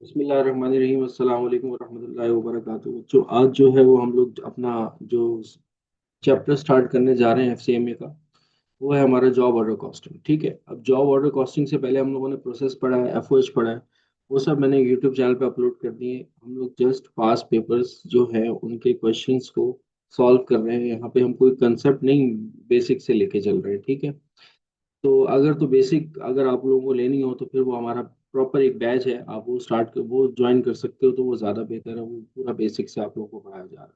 बिस्मिल्लाहिर्रहमानिर्रहीम अस्सलाम वालेकुम वरहमतुल्लाहि वबरकातुहू। बच्चों, आज जो है वो हम लोग अपना जो चैप्टर स्टार्ट करने जा रहे हैं एफसीएमए का, वो है हमारा जॉब ऑर्डर कॉस्टिंग। ठीक है, अब जॉब ऑर्डर कॉस्टिंग से पहले हम लोगों ने प्रोसेस पढ़ा है, एफओएच पढ़ा है, वो सब मैंने यूट्यूब चैनल पे अपलोड कर दिए। हम लोग जस्ट पास पेपर्स जो है उनके क्वेश्चंस को सॉल्व कर रहे हैं। यहाँ पे हम कोई कंसेप्ट नहीं, बेसिक से लेके चल रहे हैं। ठीक है, तो बेसिक अगर आप लोगों को लेनी हो तो फिर वो हमारा प्रॉपर एक बैच है, आप वो ज्वाइन कर सकते हो, तो वो ज़्यादा बेहतर है। वो पूरा बेसिक से आप लोगों को पढ़ाया जा रहा है।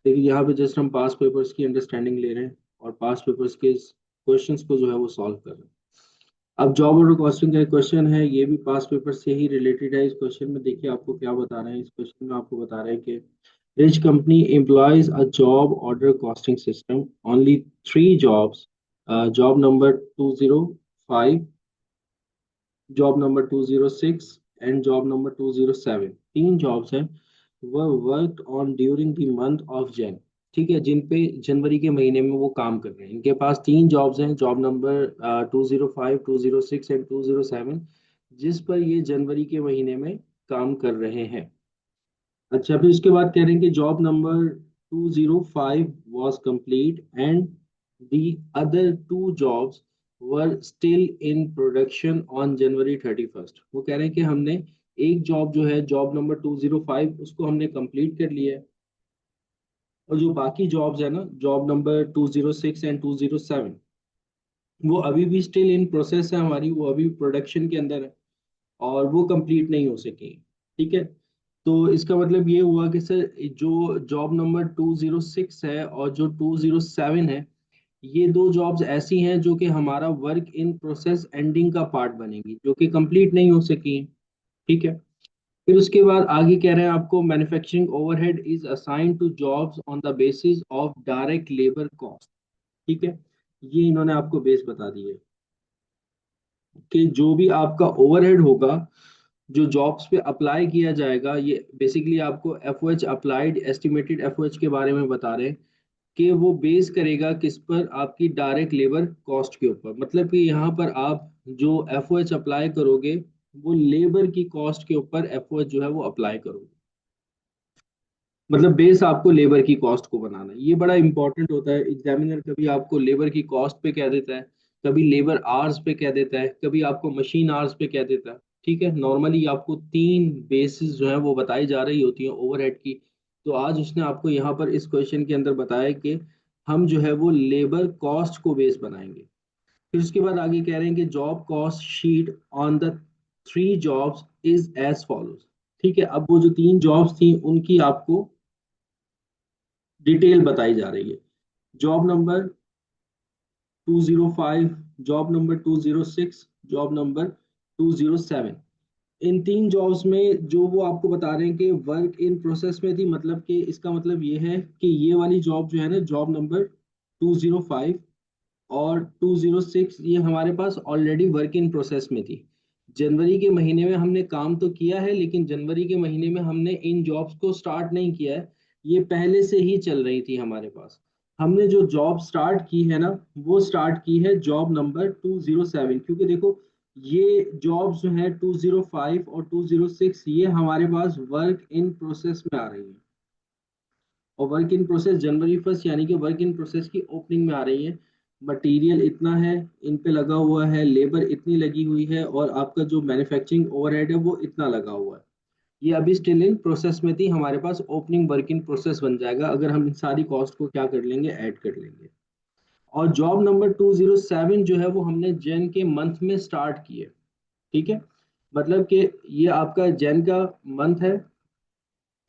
लेकिन यहाँ पे जस्ट हम पास पेपर्स की अंडरस्टैंडिंग ले रहे हैं और पास पेपर्स के क्वेश्चंस को जो है वो सॉल्व कर रहे हैं। अब जॉब ऑर्डर कॉस्टिंग का एक क्वेश्चन है, ये भी पास पेपर से ही रिलेटेड है। इस क्वेश्चन में देखिए आपको क्या बता रहे हैं। इस क्वेश्चन में आपको बता रहे हैं कि rich company employees a job order costing system, only three jobs, job number 205, job number 206 and job number 207। तीन जॉब्स हैं, वह worked on during the month of Jain. ठीक है, जिन पे जनवरी के महीने में वो काम कर रहे हैं। इनके पास तीन जॉब्स हैं, जॉब नंबर 205, 206 एंड 207, जिस पर ये जनवरी के महीने में काम कर रहे हैं। अच्छा, फिर उसके बाद कह रहे हैं कि job number 205 was complete and the other two jobs were still in production on January 31st। वो कह रहे हैं कि हमने एक जॉब जो है, जॉब नंबर 205, उसको हमने कंप्लीट कर लिया है, और जो बाकी जॉब्स है ना, जॉब नंबर 206 एंड 207, वो अभी भी स्टिल इन प्रोसेस है हमारी, वो अभी प्रोडक्शन के अंदर है और वो कंप्लीट नहीं हो सकी। ठीक है, तो इसका मतलब ये हुआ कि सर, जो जॉब नंबर 206 है और जो 207 है, ये दो जॉब्स ऐसी हैं जो कि हमारा वर्क इन प्रोसेस एंडिंग का पार्ट बनेगी, जो कि कंप्लीट नहीं हो सकी हैं। ठीक है, फिर उसके बाद आगे कह रहे हैं आपको manufacturing overhead is assigned to jobs on the basis of direct labour cost. ठीक है, ये इन्होंने आपको बेस बता दिए कि जो भी आपका ओवरहेड होगा, जो जॉब्स पे अप्लाई किया जाएगा, ये बेसिकली आपको एफओएच अप्लाइड एस्टिमेटेड एफओएच के बारे में बता रहे हैं कि वो बेस करेगा किस पर, आपकी डायरेक्ट लेबर कॉस्ट के ऊपर। मतलब कि यहाँ पर आप जो एफओएच अप्लाई करोगे, वो लेबर की कॉस्ट के ऊपर एफओएच जो है वो अप्लाई करोगे। मतलब बेस आपको लेबर की कॉस्ट को बनाना है, ये बड़ा इंपॉर्टेंट होता है। एग्जामिनर कभी आपको लेबर की कॉस्ट पे कह देता है, कभी लेबर आवर्स पे कह देता है, कभी आपको मशीन आवर्स पे कह देता है। ठीक है, नॉर्मली आपको तीन बेसिस जो है वो बताई जा रही होती है ओवरहेड की। तो आज उसने आपको यहाँ पर इस क्वेश्चन के अंदर बताया कि हम जो है वो लेबर कॉस्ट को बेस बनाएंगे। फिर उसके बाद आगे कह रहे हैं कि job cost sheet on the three jobs is as follows. ठीक है, अब वो जो तीन जॉब्स थी उनकी आपको डिटेल बताई जा रही है। Job number 205, job number 206, job number 207। इन तीन जॉब्स में जो वो आपको बता रहे हैं कि वर्क इन प्रोसेस में थी, मतलब कि इसका मतलब ये है कि ये वाली जॉब जो है ना, जॉब नंबर 205 और 206, ये हमारे पास ऑलरेडी वर्क इन प्रोसेस में थी। जनवरी के महीने में हमने काम तो किया है, लेकिन जनवरी के महीने में हमने इन जॉब्स को स्टार्ट नहीं किया है, ये पहले से ही चल रही थी हमारे पास। हमने जो जॉब स्टार्ट की है ना, वो स्टार्ट की है जॉब नंबर 207, क्योंकि देखो ये जॉब्स जो है 205 और 206, ये हमारे पास वर्क इन प्रोसेस में आ रही है। और वर्क इन प्रोसेस जनवरी 1 यानी कि वर्क इन प्रोसेस की ओपनिंग में आ रही है। मटेरियल इतना है इन पे लगा हुआ है, लेबर इतनी लगी हुई है, और आपका जो मैन्युफैक्चरिंग ओवरहेड है वो इतना लगा हुआ है। ये अभी स्टिल इन प्रोसेस में थी, हमारे पास ओपनिंग वर्क इन प्रोसेस बन जाएगा अगर हम इन सारी कॉस्ट को क्या कर लेंगे, ऐड कर लेंगे। और जॉब नंबर 207 जो है वो हमने जैन के मंथ में स्टार्ट की है। ठीक है, मतलब कि ये आपका जैन का मंथ है।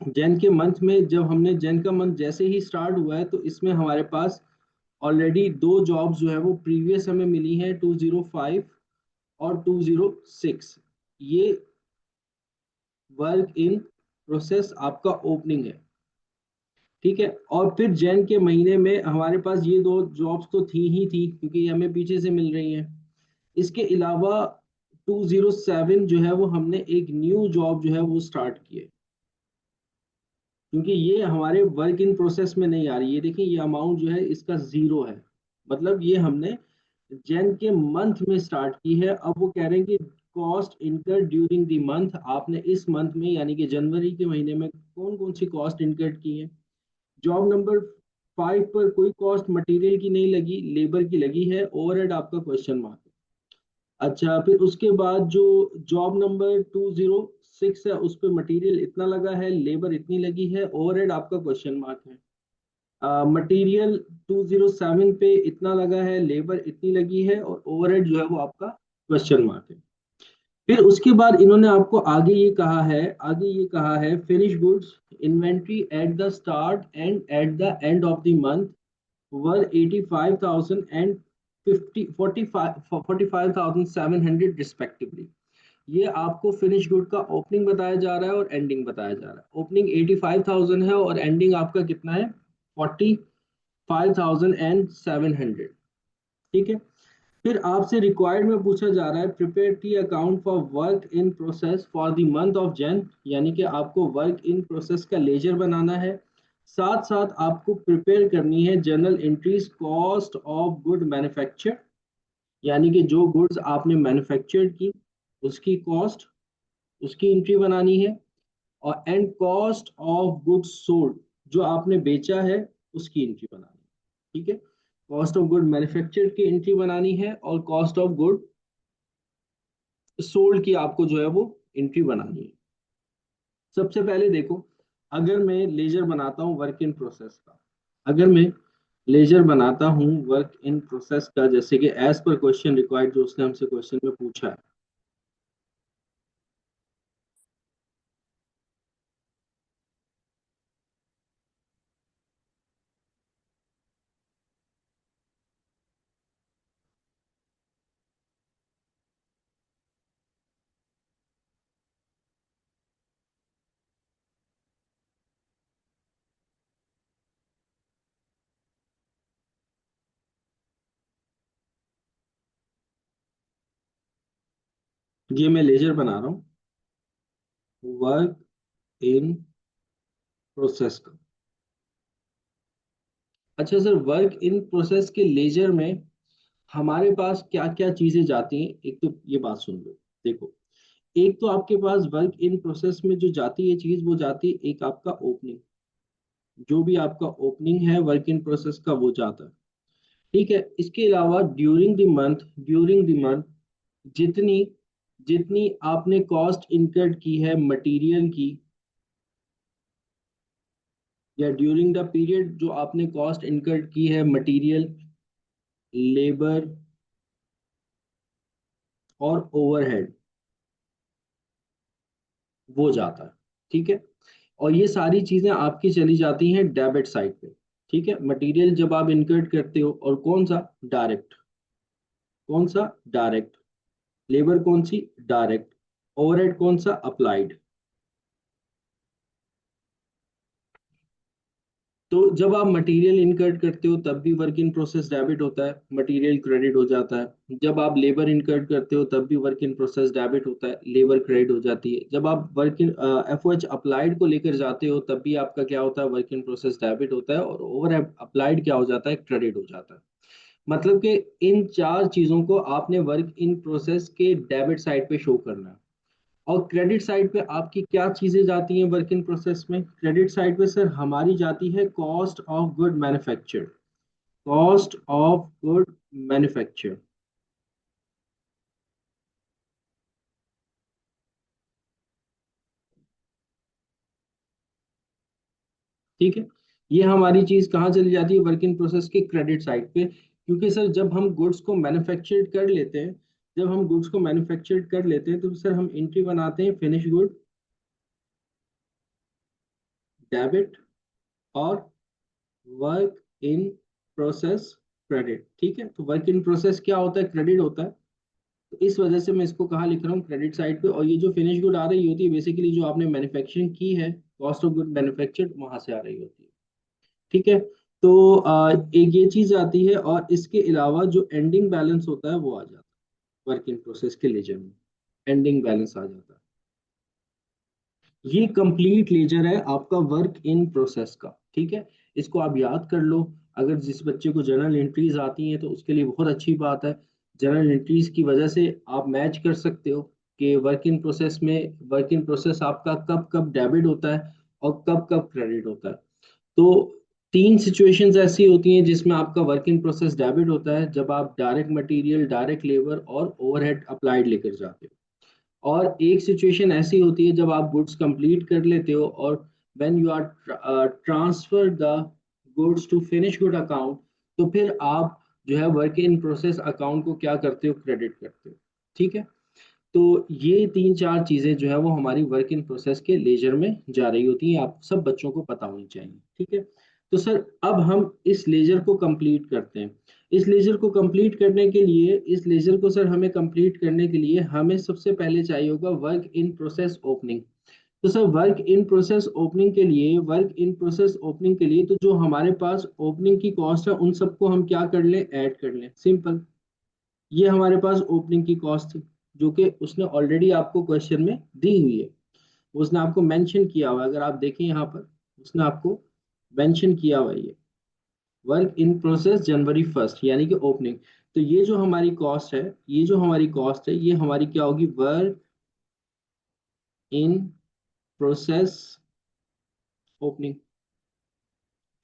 जैन के मंथ में जब हमने जैन का मंथ जैसे ही स्टार्ट हुआ है, तो इसमें हमारे पास ऑलरेडी दो जॉब्स जो है वो प्रीवियस हमें मिली हैं, 205 और 206। ये वर्क इन प्रोसेस आपका ओपनिंग है। ठीक है, और फिर जैन के महीने में हमारे पास ये दो जॉब्स तो थी ही थी, क्योंकि ये हमें पीछे से मिल रही हैं। इसके अलावा 207 जो है वो हमने एक न्यू जॉब जो है वो स्टार्ट की है, क्योंकि ये हमारे वर्क इन प्रोसेस में नहीं आ रही। ये देखिए, ये अमाउंट जो है इसका जीरो है, मतलब ये हमने जैन के मंथ में स्टार्ट की है। अब वो कह रहे हैं कि cost incurred during the month, आपने इस मंथ में यानी कि जनवरी के महीने में कौन कौन सी कॉस्ट इनकर्ड की है। जॉब नंबर 5 पर कोई कॉस्ट मटेरियल की नहीं लगी, लेबर की लगी है, ओवरहेड आपका क्वेश्चन मार्क है। अच्छा, फिर उसके बाद जो जॉब नंबर 206 है उस पर मटेरियल इतना लगा है, लेबर इतनी लगी है, ओवरहेड आपका क्वेश्चन मार्क है। मटेरियल 207 पे इतना लगा है, लेबर इतनी लगी है, और ओवरहेड जो है वो आपका क्वेश्चन मार्क है। फिर उसके बाद इन्होंने आपको आगे ये कहा है finish goods inventory at the start and eight the end of the month were 85,000 and 45,700 respectively. ये आपको फिनिश गुड का ओपनिंग बताया जा रहा है और एंडिंग बताया जा रहा है। ओपनिंग 85,000 है और एंडिंग आपका कितना है, 45,700। ठीक है। फिर आपसे रिक्वायर्ड में पूछा जा रहा है prepare T account for work in process for the month of Jain, यानी कि आपको वर्क इन प्रोसेस का लेजर बनाना है। साथ साथ आपको प्रिपेयर करनी है general entries cost of good manufacture, यानी कि जो गुड्स आपने मैन्युफैक्चर्ड की उसकी कॉस्ट, उसकी एंट्री बनानी है। और and cost of goods sold, जो आपने बेचा है उसकी एंट्री बनानी है। ठीक है। कॉस्ट ऑफ गुड मैन्युफैक्चर की एंट्री बनानी है और कॉस्ट ऑफ गुड सोल्ड की आपको जो है वो एंट्री बनानी है। सबसे पहले देखो, अगर मैं लेजर बनाता हूँ वर्क इन प्रोसेस का, अगर मैं लेजर बनाता हूँ वर्क इन प्रोसेस का, जैसे कि एज पर क्वेश्चन रिक्वायर्ड जो उसने हमसे क्वेश्चन में पूछा है, ये मैं लेजर बना रहा हूँ वर्क इन प्रोसेस का। अच्छा सर, वर्क इन प्रोसेस के लेजर में हमारे पास क्या क्या चीजें जाती हैं, एक तो ये बात सुन लो। देखो, एक तो आपके पास वर्क इन प्रोसेस में जो जाती है चीज, वो जाती है एक आपका ओपनिंग, जो भी आपका ओपनिंग है वर्क इन प्रोसेस का वो जाता है। ठीक है। इसके अलावा ड्यूरिंग द मंथ जितनी जितनी आपने कॉस्ट इनकर्ड की है मटेरियल की, या ड्यूरिंग द पीरियड जो आपने कॉस्ट इनकर्ड की है मटेरियल, लेबर और ओवरहेड, वो जाता है। ठीक है। और ये सारी चीजें आपकी चली जाती हैं डेबिट साइड पे। ठीक है। मटेरियल जब आप इनकर्ड करते हो, और कौन सा, डायरेक्ट, कौन सा, डायरेक्ट। लेबर कौन सी, डायरेक्ट। ओवरहेड कौन सा, अप्लाइड। तो जब आप मटेरियल इनकर्ड करते हो तब भी वर्क इन प्रोसेस डेबिट होता है, मटेरियल क्रेडिट हो जाता है। जब आप लेबर इनकर्ड करते हो तब भी वर्क इन प्रोसेस डेबिट होता है, लेबर क्रेडिट हो जाती है। जब आप वर्क इन एफओएच अप्लाइड को लेकर जाते हो तब भी आपका क्या होता है, वर्क इन प्रोसेस डेबिट होता है, और ओवर अप्लाइड क्या हो जाता है, क्रेडिट हो जाता है। मतलब कि इन चार चीजों को आपने वर्क इन प्रोसेस के डेबिट साइड पे शो करना है। और क्रेडिट साइड पे आपकी क्या चीजें जाती हैं वर्क इन प्रोसेस में, क्रेडिट साइड पे सर हमारी जाती है cost of good manufacture, cost of good manufacture. ठीक है। ये हमारी चीज कहाँ चली जाती है, वर्क इन प्रोसेस के क्रेडिट साइड पे। क्योंकि सर जब हम गुड्स को मैन्युफैक्चर कर लेते हैं, जब हम गुड्स को मैन्युफैक्चर कर लेते हैं तो सर हम एंट्री बनाते हैं फिनिश गुड डेबिट और वर्क इन प्रोसेस क्रेडिट। ठीक है। तो वर्क इन प्रोसेस क्या होता है, क्रेडिट होता है। तो इस वजह से मैं इसको कहाँ लिख रहा हूँ, क्रेडिट साइड पे। और ये जो फिनिश गुड आ रही होती है बेसिकली जो आपने मैन्युफैक्चरिंग की है, कॉस्ट ऑफ गुड मैन्युफैक्चर्ड वहां से आ रही होती है। ठीक है। तो एक ये चीज आती है, और इसके अलावा जो एंडिंग बैलेंस होता है वो आ जाता है वर्क इन प्रोसेस के लेजर में, एंडिंग बैलेंस आ जाता है। ये कंप्लीट लेजर है आपका वर्क इन प्रोसेस का। ठीक है। इसको आप याद कर लो। अगर जिस बच्चे को जर्नल एंट्रीज आती हैं तो उसके लिए बहुत अच्छी बात है, जर्नल एंट्रीज की वजह से आप मैच कर सकते हो। कि वर्क इन प्रोसेस आपका कब कब डेबिट होता है और कब कब क्रेडिट होता है। तो तीन सिचुएशंस ऐसी होती हैं जिसमें आपका वर्क इन प्रोसेस डेबिट होता है, जब आप डायरेक्ट मटेरियल, डायरेक्ट लेबर और ओवरहेड अप्लाइड लेकर जाते हो। और एक सिचुएशन ऐसी होती है जब आप गुड्स कंप्लीट कर लेते हो और when you are transfer the goods to finish good account, तो फिर आप जो है वर्क इन प्रोसेस अकाउंट को क्या करते हो, क्रेडिट करते हो। ठीक है। तो ये तीन चार चीजें जो है वो हमारी वर्क इन प्रोसेस के लेजर में जा रही होती हैं, आप सब बच्चों को पता होनी चाहिए। ठीक है। तो सर अब हम इस लेजर को कंप्लीट करते हैं। इस लेजर को सर हमें कंप्लीट करने के लिए हमें सबसे पहले चाहिए होगा वर्क इन प्रोसेस ओपनिंग। तो sir work in process opening के लिए तो जो हमारे पास ओपनिंग की कॉस्ट है उन सबको हम क्या कर लें, ऐड कर लें, सिंपल। ये हमारे पास ओपनिंग की कॉस्ट थी जो कि उसने ऑलरेडी आपको क्वेश्चन में दी हुई है, उसने आपको मेंशन किया हुआ है। अगर आप देखें यहाँ पर उसने आपको मेंशन किया हुआ है ये वर्क इन प्रोसेस जनवरी 1 यानी कि ओपनिंग। तो ये जो हमारी कॉस्ट है ये हमारी क्या होगी, वर्क इन प्रोसेस ओपनिंग।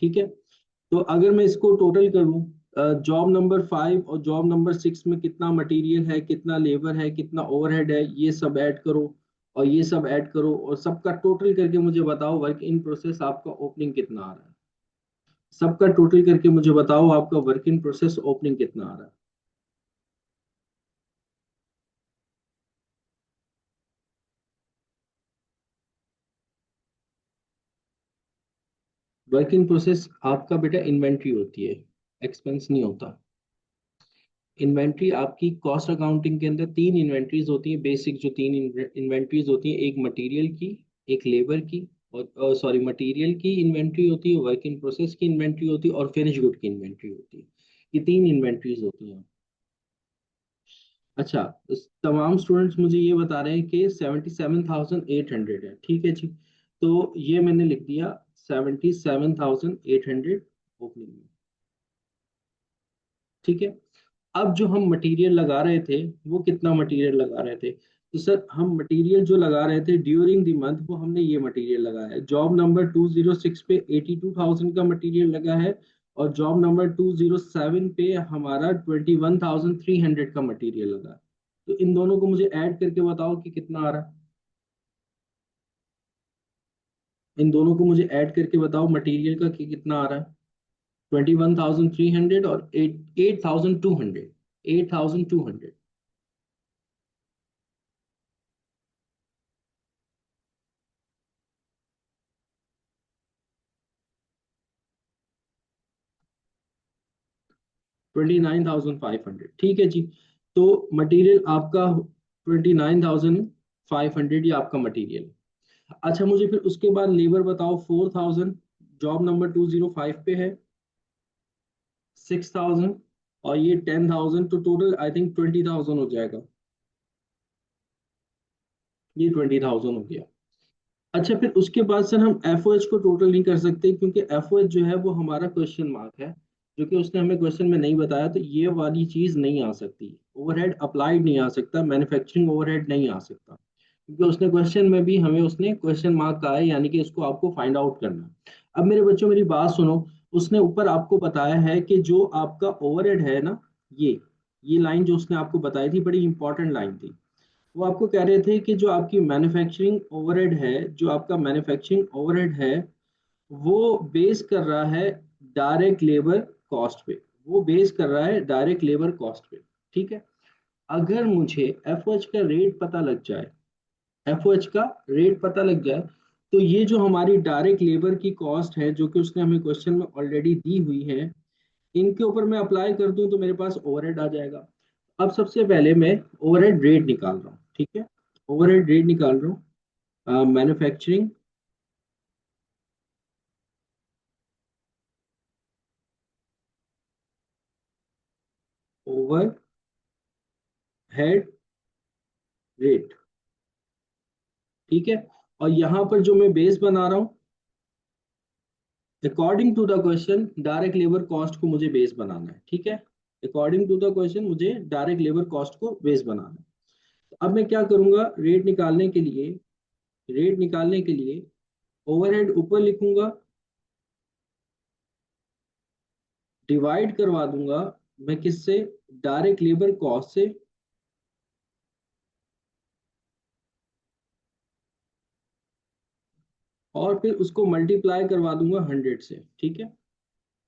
ठीक है। तो अगर मैं इसको टोटल करूं, जॉब नंबर 5 और जॉब नंबर 6 में कितना मटेरियल है, कितना लेबर है, कितना ओवरहेड है, ये सब ऐड करो और ये सब ऐड करो और सबका टोटल करके मुझे बताओ वर्क इन प्रोसेस आपका ओपनिंग कितना आ रहा है। सबका टोटल करके मुझे बताओ आपका वर्क इन प्रोसेस ओपनिंग कितना आ रहा है। वर्क इन प्रोसेस आपका बेटा इन्वेंट्री होती है, एक्सपेंस नहीं होता। इन्वेंट्री आपकी कॉस्ट अकाउंटिंग के अंदर तीन इन्वेंट्रीज होती हैं, बेसिक जो तीन इन्वेंट्रीज होती हैं, एक मटेरियल की, एक लेबर की और सॉरी मटेरियल की इन्वेंट्री होती है, वर्क इन प्रोसेस की इन्वेंट्री होती है और फिनिश गुड की इन्वेंट्री होती है। ये तीन इन्वेंट्रीज होती हैं। अच्छा, तमाम स्टूडेंट्स मुझे ये बता रहे हैं कि 77,800 है। ठीक है जी। तो ये मैंने लिख दिया 77,800 ओपनिंग में। ठीक है। अब जो हम मटेरियल लगा रहे थे वो कितना मटेरियल लगा रहे थे, तो सर हम मटेरियल जो लगा रहे थे ड्यूरिंग द मंथ वो हमने ये मटेरियल लगाया है। जॉब नंबर 206 पे 82,000 का मटेरियल लगा है और जॉब नंबर 207 पे हमारा 21,300 का मटेरियल लगा है। तो इन दोनों को मुझे ऐड करके बताओ कि कितना आ रहा है। इन दोनों को मुझे ऐड करके बताओ मटेरियल का कि कितना आ रहा है। 21,300 और 8,200। 8,200। 29,500। ठीक है जी। तो मटेरियल आपका 29,500 ये आपका मटेरियल है। अच्छा मुझे फिर उसके बाद लेबर बताओ 4,000 जॉब नंबर 205 पे है, 6,000 और ये 10,000, तो टोटल आई थिंक 20,000 हो जाएगा। ये 20,000 हो गया। अच्छा फिर उसके बाद सर हम एफ ओ एच को टोटल नहीं कर सकते क्योंकि एफ ओ एच जो है वो हमारा क्वेश्चन मार्क है, जो कि उसने हमें क्वेश्चन में नहीं बताया, तो ये वाली चीज नहीं आ सकती। ओवरहेड अप्लाइड नहीं आ सकता, मैन्युफैक्चरिंग ओवरहेड नहीं आ सकता, क्योंकि उसने क्वेश्चन में भी हमें उसने क्वेश्चन मार्क कहा है, यानी कि इसको आपको फाइंड आउट करना है। अब मेरे बच्चों मेरी बात सुनो, उसने ऊपर आपको बताया है कि जो आपका ओवरहेड है ना, ये लाइन जो उसने आपको बताई थी बड़ी इंपॉर्टेंट लाइन थी। वो आपको कह रहे थे कि जो आपका मैन्युफैक्चरिंग ओवरहेड है वो बेस कर रहा है डायरेक्ट लेबर कॉस्ट पे। वो बेस कर रहा है डायरेक्ट लेबर कॉस्ट पे। ठीक है। अगर मुझे एफ का रेट पता लग जाए, एफ का रेट पता लग जाए, तो ये जो हमारी डायरेक्ट लेबर की कॉस्ट है जो कि उसने हमें क्वेश्चन में ऑलरेडी दी हुई है, इनके ऊपर मैं अप्लाई कर दूं तो मेरे पास ओवरहेड आ जाएगा। अब सबसे पहले मैं ओवरहेड रेट निकाल रहा हूँ। ठीक है। ओवरहेड रेट निकाल रहा हूँ, मैन्युफैक्चरिंग ओवरहेड रेट। ठीक है। और यहाँ पर जो मैं बेस बना रहा हूँ, according to the question direct labour cost को मुझे बेस बनाना है। ठीक है। अकॉर्डिंग टू द क्वेश्चन मुझे डायरेक्ट लेबर कॉस्ट को बेस बनाना है। अब मैं क्या करूंगा, रेट निकालने के लिए ओवरहेड ऊपर लिखूंगा, डिवाइड करवा दूंगा मैं किससे, डायरेक्ट लेबर कॉस्ट से, और फिर उसको मल्टीप्लाई करवा दूंगा 100 से, ठीक है।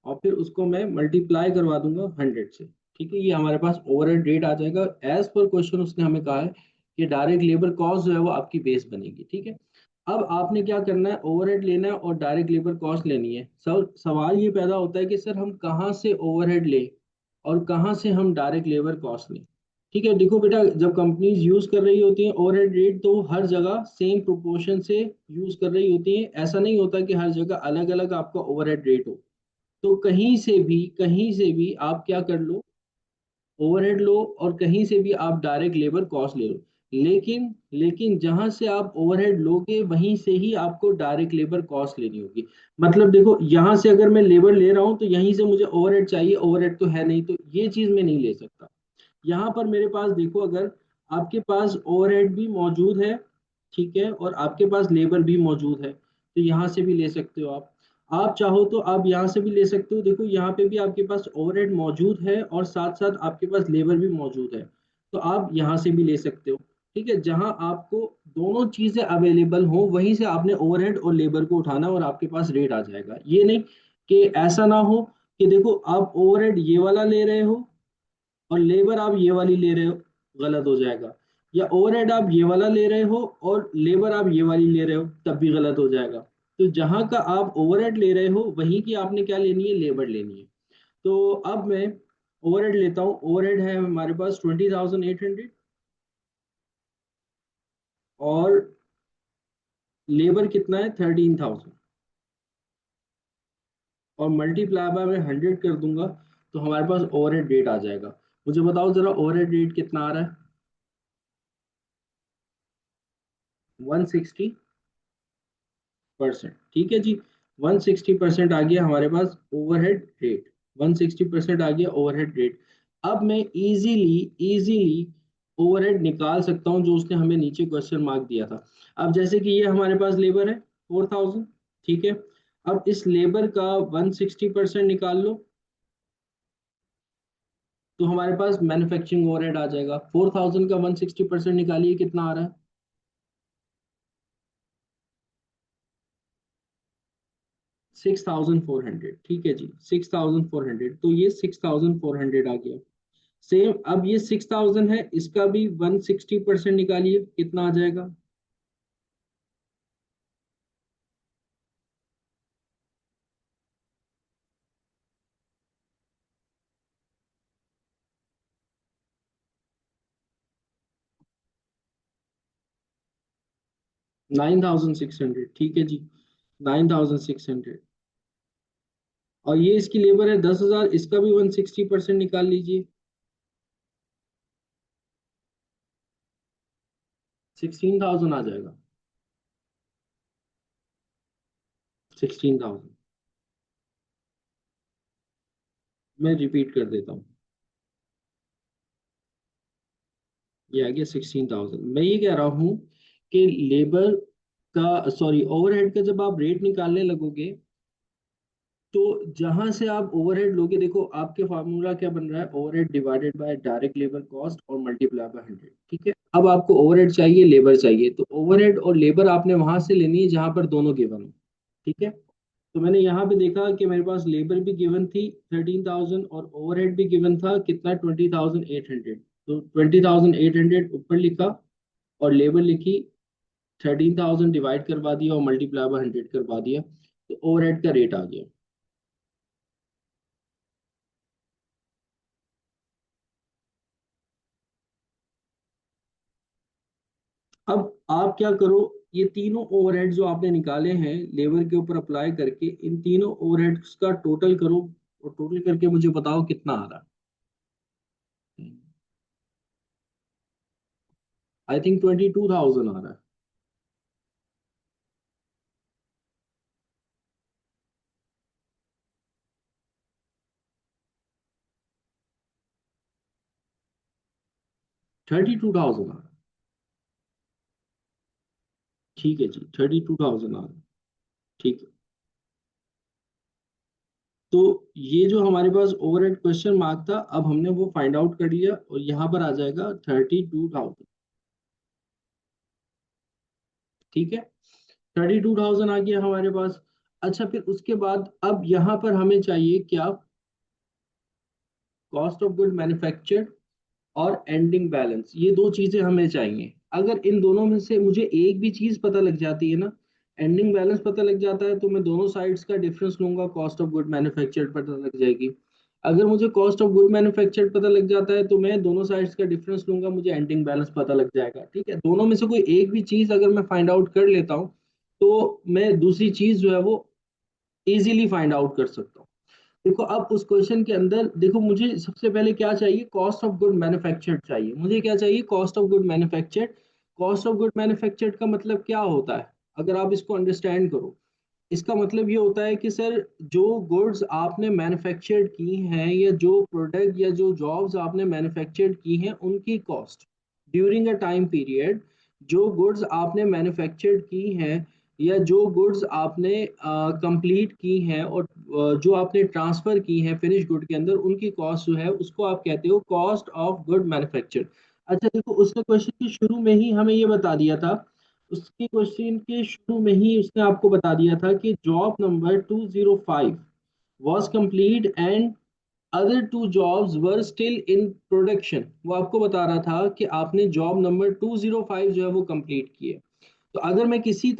और फिर उसको मैं मल्टीप्लाई करवा दूंगा 100 से, ठीक है। ये हमारे पास ओवरहेड रेट आ जाएगा। एज पर क्वेश्चन उसने हमें कहा है कि डायरेक्ट लेबर कॉस्ट जो है वो आपकी बेस बनेगी, ठीक है। अब आपने क्या करना है, ओवरहेड लेना है और डायरेक्ट लेबर कॉस्ट लेनी है। सर सवाल ये पैदा होता है कि सर हम कहाँ से ओवरहेड लें और कहाँ से हम डायरेक्ट लेबर कॉस्ट लें। ठीक है, देखो बेटा, जब कंपनीज यूज कर रही होती हैं ओवरहेड रेट तो हर जगह सेम प्रोपोर्शन से यूज कर रही होती हैं। ऐसा नहीं होता कि हर जगह अलग अलग आपका ओवरहेड रेट हो। तो कहीं से भी आप क्या कर लो, ओवरहेड लो, और कहीं से भी आप डायरेक्ट लेबर कॉस्ट ले लो। लेकिन जहां से आप ओवरहेड लोगे वहीं से ही आपको डायरेक्ट लेबर कॉस्ट लेनी होगी। मतलब देखो, यहां से अगर मैं लेबर ले रहा हूं तो यहीं से मुझे ओवरहेड चाहिए, ओवरहेड तो है नहीं, तो ये चीज मैं नहीं ले सकता। यहाँ पर मेरे पास देखो, अगर आपके पास ओवरहेड भी मौजूद है, ठीक है, और आपके पास लेबर भी मौजूद है, तो यहाँ से भी ले सकते हो आप चाहो तो आप यहाँ से भी ले सकते हो। देखो यहाँ पे भी आपके पास ओवरहेड मौजूद है और साथ साथ आपके पास लेबर भी मौजूद है, तो आप यहाँ से भी ले सकते हो। ठीक है, जहां आपको दोनों चीजें अवेलेबल हो वहीं से आपने ओवरहेड और लेबर को उठाना और आपके पास रेट आ जाएगा। ये नहीं कि ऐसा ना हो कि देखो आप ओवरहेड ये वाला ले रहे हो और लेबर आप ये वाली ले रहे हो, गलत हो जाएगा। या ओवरहेड आप ये वाला ले रहे हो और लेबर आप ये वाली ले रहे हो, तब भी गलत हो जाएगा। तो जहां का आप ओवरहेड ले रहे हो वहीं की आपने क्या लेनी है, लेबर लेनी है। तो अब मैं ओवरहेड लेता हूँ। ओवरहेड है हमारे पास 20,800, और लेबर कितना है 13,000, और मल्टीप्लाई बाय मैं 100 कर दूंगा, तो हमारे पास ओवरहेड रेट आ जाएगा। मुझे बताओ जरा ओवरहेड रेट कितना आ रहा है, 160%, ठीक है जी। 160% आ गया हमारे पास ओवरहेड रेट, 160% आ गया ओवरहेड रेट। अब मैं इजीली ओवरहेड निकाल सकता हूँ जो उसने हमें नीचे क्वेश्चन मार्क दिया था। अब जैसे कि ये हमारे पास लेबर है 4,000, ठीक है। अब इस लेबर का 160% निकाल लो, तो हमारे पास मैन्युफैक्चरिंग ओवरहेड आ जाएगा। 4,000 का 160% निकालिए, कितना आ रहा है, 6,400, ठीक है जी, 6,400। तो ये 6,400 आ गया। सेम, अब ये 6,000 है, इसका भी 160% निकालिए, कितना आ जाएगा, 9,600, ठीक है जी, 9,600। और ये इसकी लेबर है 10,000, इसका भी 160% निकाल लीजिए, 16,000 आ जाएगा, 16,000। मैं रिपीट कर देता हूँ, ये आ गया 16,000। मैं ये कह रहा हूँ कि लेबर का, सॉरी, ओवरहेड का जब आप रेट निकालने लगोगे तो जहां से आप ओवरहेड लोगे, देखो आपके फार्मूला क्या बन रहा है, overhead divided by direct labour cost और मल्टीप्लाई बाय 100, ठीक है। अब आपको ओवरहेड चाहिए, लेबर चाहिए, तो ओवरहेड और लेबर आपने वहां से लेनी है जहां पर दोनों गिवन हो, ठीक है। तो मैंने यहाँ पे देखा कि मेरे पास लेबर भी गिवन थी 13,000 और ओवरहेड भी गिवन था कितना, 20,800। तो 20,800 ऊपर लिखा और लेबर लिखी, 13,000 डिवाइड करवा दिया और मल्टीप्लाई बाय 100 करवा दिया, तो ओवरहेड का रेट आ गया। अब आप क्या करो, ये तीनों ओवरहेड जो आपने निकाले हैं लेबर के ऊपर अप्लाई करके, इन तीनों ओवरहेड्स का टोटल करो और टोटल करके मुझे बताओ कितना आ रहा है। आई थिंक 22,000 आ रहा है। 32,000 आ रहा है। ठीक है जी, 32,000 आ रहा है। ठीक है, तो ये जो हमारे पास ओवरहेड क्वेश्चन मार्क था, अब हमने वो फाइंड आउट कर लिया और यहाँ पर आ जाएगा 32,000। ठीक है, 32,000 आ गया हमारे पास। अच्छा, फिर उसके बाद अब यहाँ पर हमें चाहिए क्या? कॉस्ट ऑफ गुड मैन्युफैक्चर्ड और एंडिंग बैलेंस, ये दो चीजें हमें चाहिए। अगर इन दोनों में से मुझे एक भी चीज पता लग जाती है ना, एंडिंग बैलेंस पता लग जाता है, तो मैं दोनों साइड्स का डिफरेंस लूंगा, कॉस्ट ऑफ गुड मैन्युफैक्चर्ड पता लग जाएगी। अगर मुझे कॉस्ट ऑफ गुड मैन्युफैक्चर्ड पता लग जाता है तो मैं दोनों साइड्स का डिफरेंस लूंगा, मुझे एंडिंग बैलेंस पता लग जाएगा। ठीक है, दोनों में से कोई एक भी चीज अगर मैं फाइंड आउट कर लेता हूँ तो मैं दूसरी चीज जो है वो इजीली फाइंड आउट कर सकता हूँ। देखो, अब उस क्वेश्चन के अंदर देखो, मुझे सबसे पहले क्या चाहिए? कॉस्ट ऑफ गुड मैन्युफैक्चर्ड चाहिए। मुझे क्या चाहिए? Cost of good manufactured. Cost of good manufactured का मतलब क्या होता है? अगर आप इसको अंडरस्टैंड करो, इसका मतलब ये होता है कि सर, जो गुड्स आपने मैन्युफैक्चर्ड की हैं या जो प्रोडक्ट या जो जॉब्स आपने मैन्युफैक्चर्ड की हैं उनकी cost during a time period, जो गुड्स आपने मैन्युफैक्चर्ड की हैं या जो गुड्स आपने कंप्लीट की हैं और जो आपने ट्रांसफर की हैं फिनिश गुड के अंदर, उनकी कॉस्ट जो है उसको आप कहते हो कॉस्ट ऑफ गुड मैन्युफैक्चर्ड। अच्छा देखो, उसने क्वेश्चन के शुरू में ही हमें ये बता दिया था, उसके क्वेश्चन के शुरू में ही उसने आपको बता दिया था कि job number 205 was complete and other two jobs were still in production। वो आपको बता रहा था कि आपने जॉब नंबर 205 जो है वो कंप्लीट की है। तो अगर मैं किसी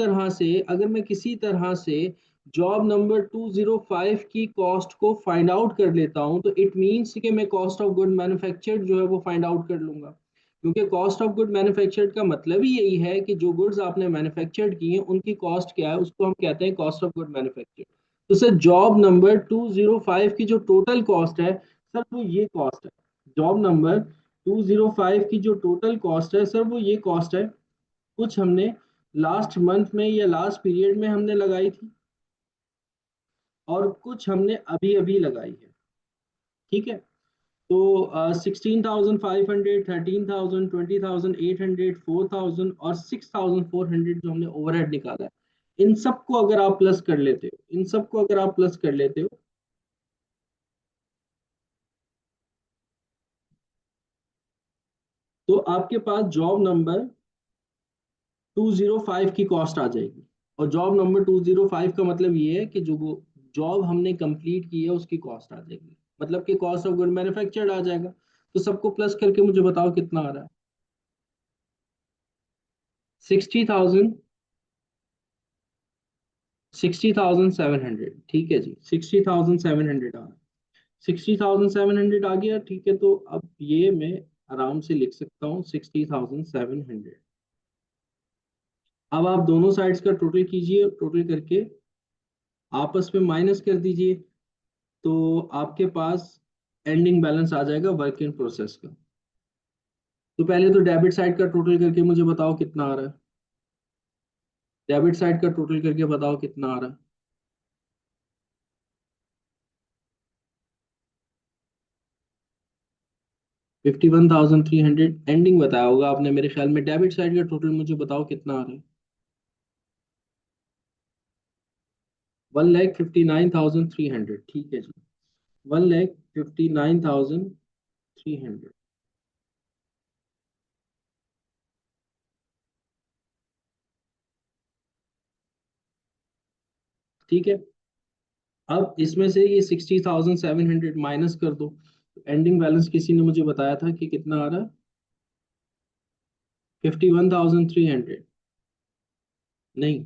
तरह से जॉब नंबर 205 की कॉस्ट को फाइंड आउट कर लेता हूं, तो इट मीन्स कि मैं कॉस्ट ऑफ गुड मैन्युफैक्चर्ड जो है वो फाइंड आउट कर लूंगा। क्योंकि कॉस्ट ऑफ गुड मैन्युफैक्चर्ड का मतलब ही यही है कि जो गुड्स आपने मैन्युफैक्चर्ड की हैं उनकी कॉस्ट क्या है, उसको हम कहते हैं कॉस्ट ऑफ गुड मैन्युफैक्चर्ड। तो सर, जॉब नंबर 205 की जो टोटल कॉस्ट है, सर वो ये कॉस्ट है। जॉब नंबर 205 की जो टोटल कॉस्ट है सर, वो ये कॉस्ट है। कुछ हमने लास्ट मंथ में या लास्ट पीरियड में हमने लगाई थी और कुछ हमने अभी अभी लगाई है। ठीक है, तो 16,500, 13,000, 20,800, 4,000 और 6,400 जो हमने ओवरहेड निकाला है, इन सबको अगर आप प्लस कर लेते हो, इन सबको अगर आप प्लस कर लेते हो, तो आपके पास जॉब नंबर 205 की कॉस्ट आ जाएगी। और जॉब नंबर 205 का मतलब ये है कि जो जॉब हमने कंप्लीट की है उसकी कॉस्ट आ जाएगी, मतलब कि कॉस्ट ऑफ गुड मैन्युफैक्चर्ड आ जाएगा। तो सबको प्लस करके मुझे बताओ कितना आ रहा है? 60,000, 60,700। ठीक है जी, 60,700 आ रहा है। 60,700 आ गया। ठीक है, तो अब ये मैं आराम से लिख सकता हूँ 60,700। अब आप दोनों साइड्स का टोटल कीजिए, टोटल करके आपस में माइनस कर दीजिए, तो आपके पास एंडिंग बैलेंस आ जाएगा वर्क इन प्रोसेस का। तो पहले तो डेबिट साइड का टोटल करके मुझे बताओ कितना आ रहा है? डेबिट साइड का टोटल करके बताओ कितना आ रहा है? 51,300 एंडिंग बताया होगा आपने मेरे ख्याल में। डेबिट साइड का टोटल मुझे बताओ कितना आ रहा है? 1,59,300। ठीक है जी, 1,59,300। ठीक है, अब इसमें से ये 60,700 माइनस कर दो, एंडिंग बैलेंस किसी ने मुझे बताया था कि कितना आ रहा है? 51,300। नहीं,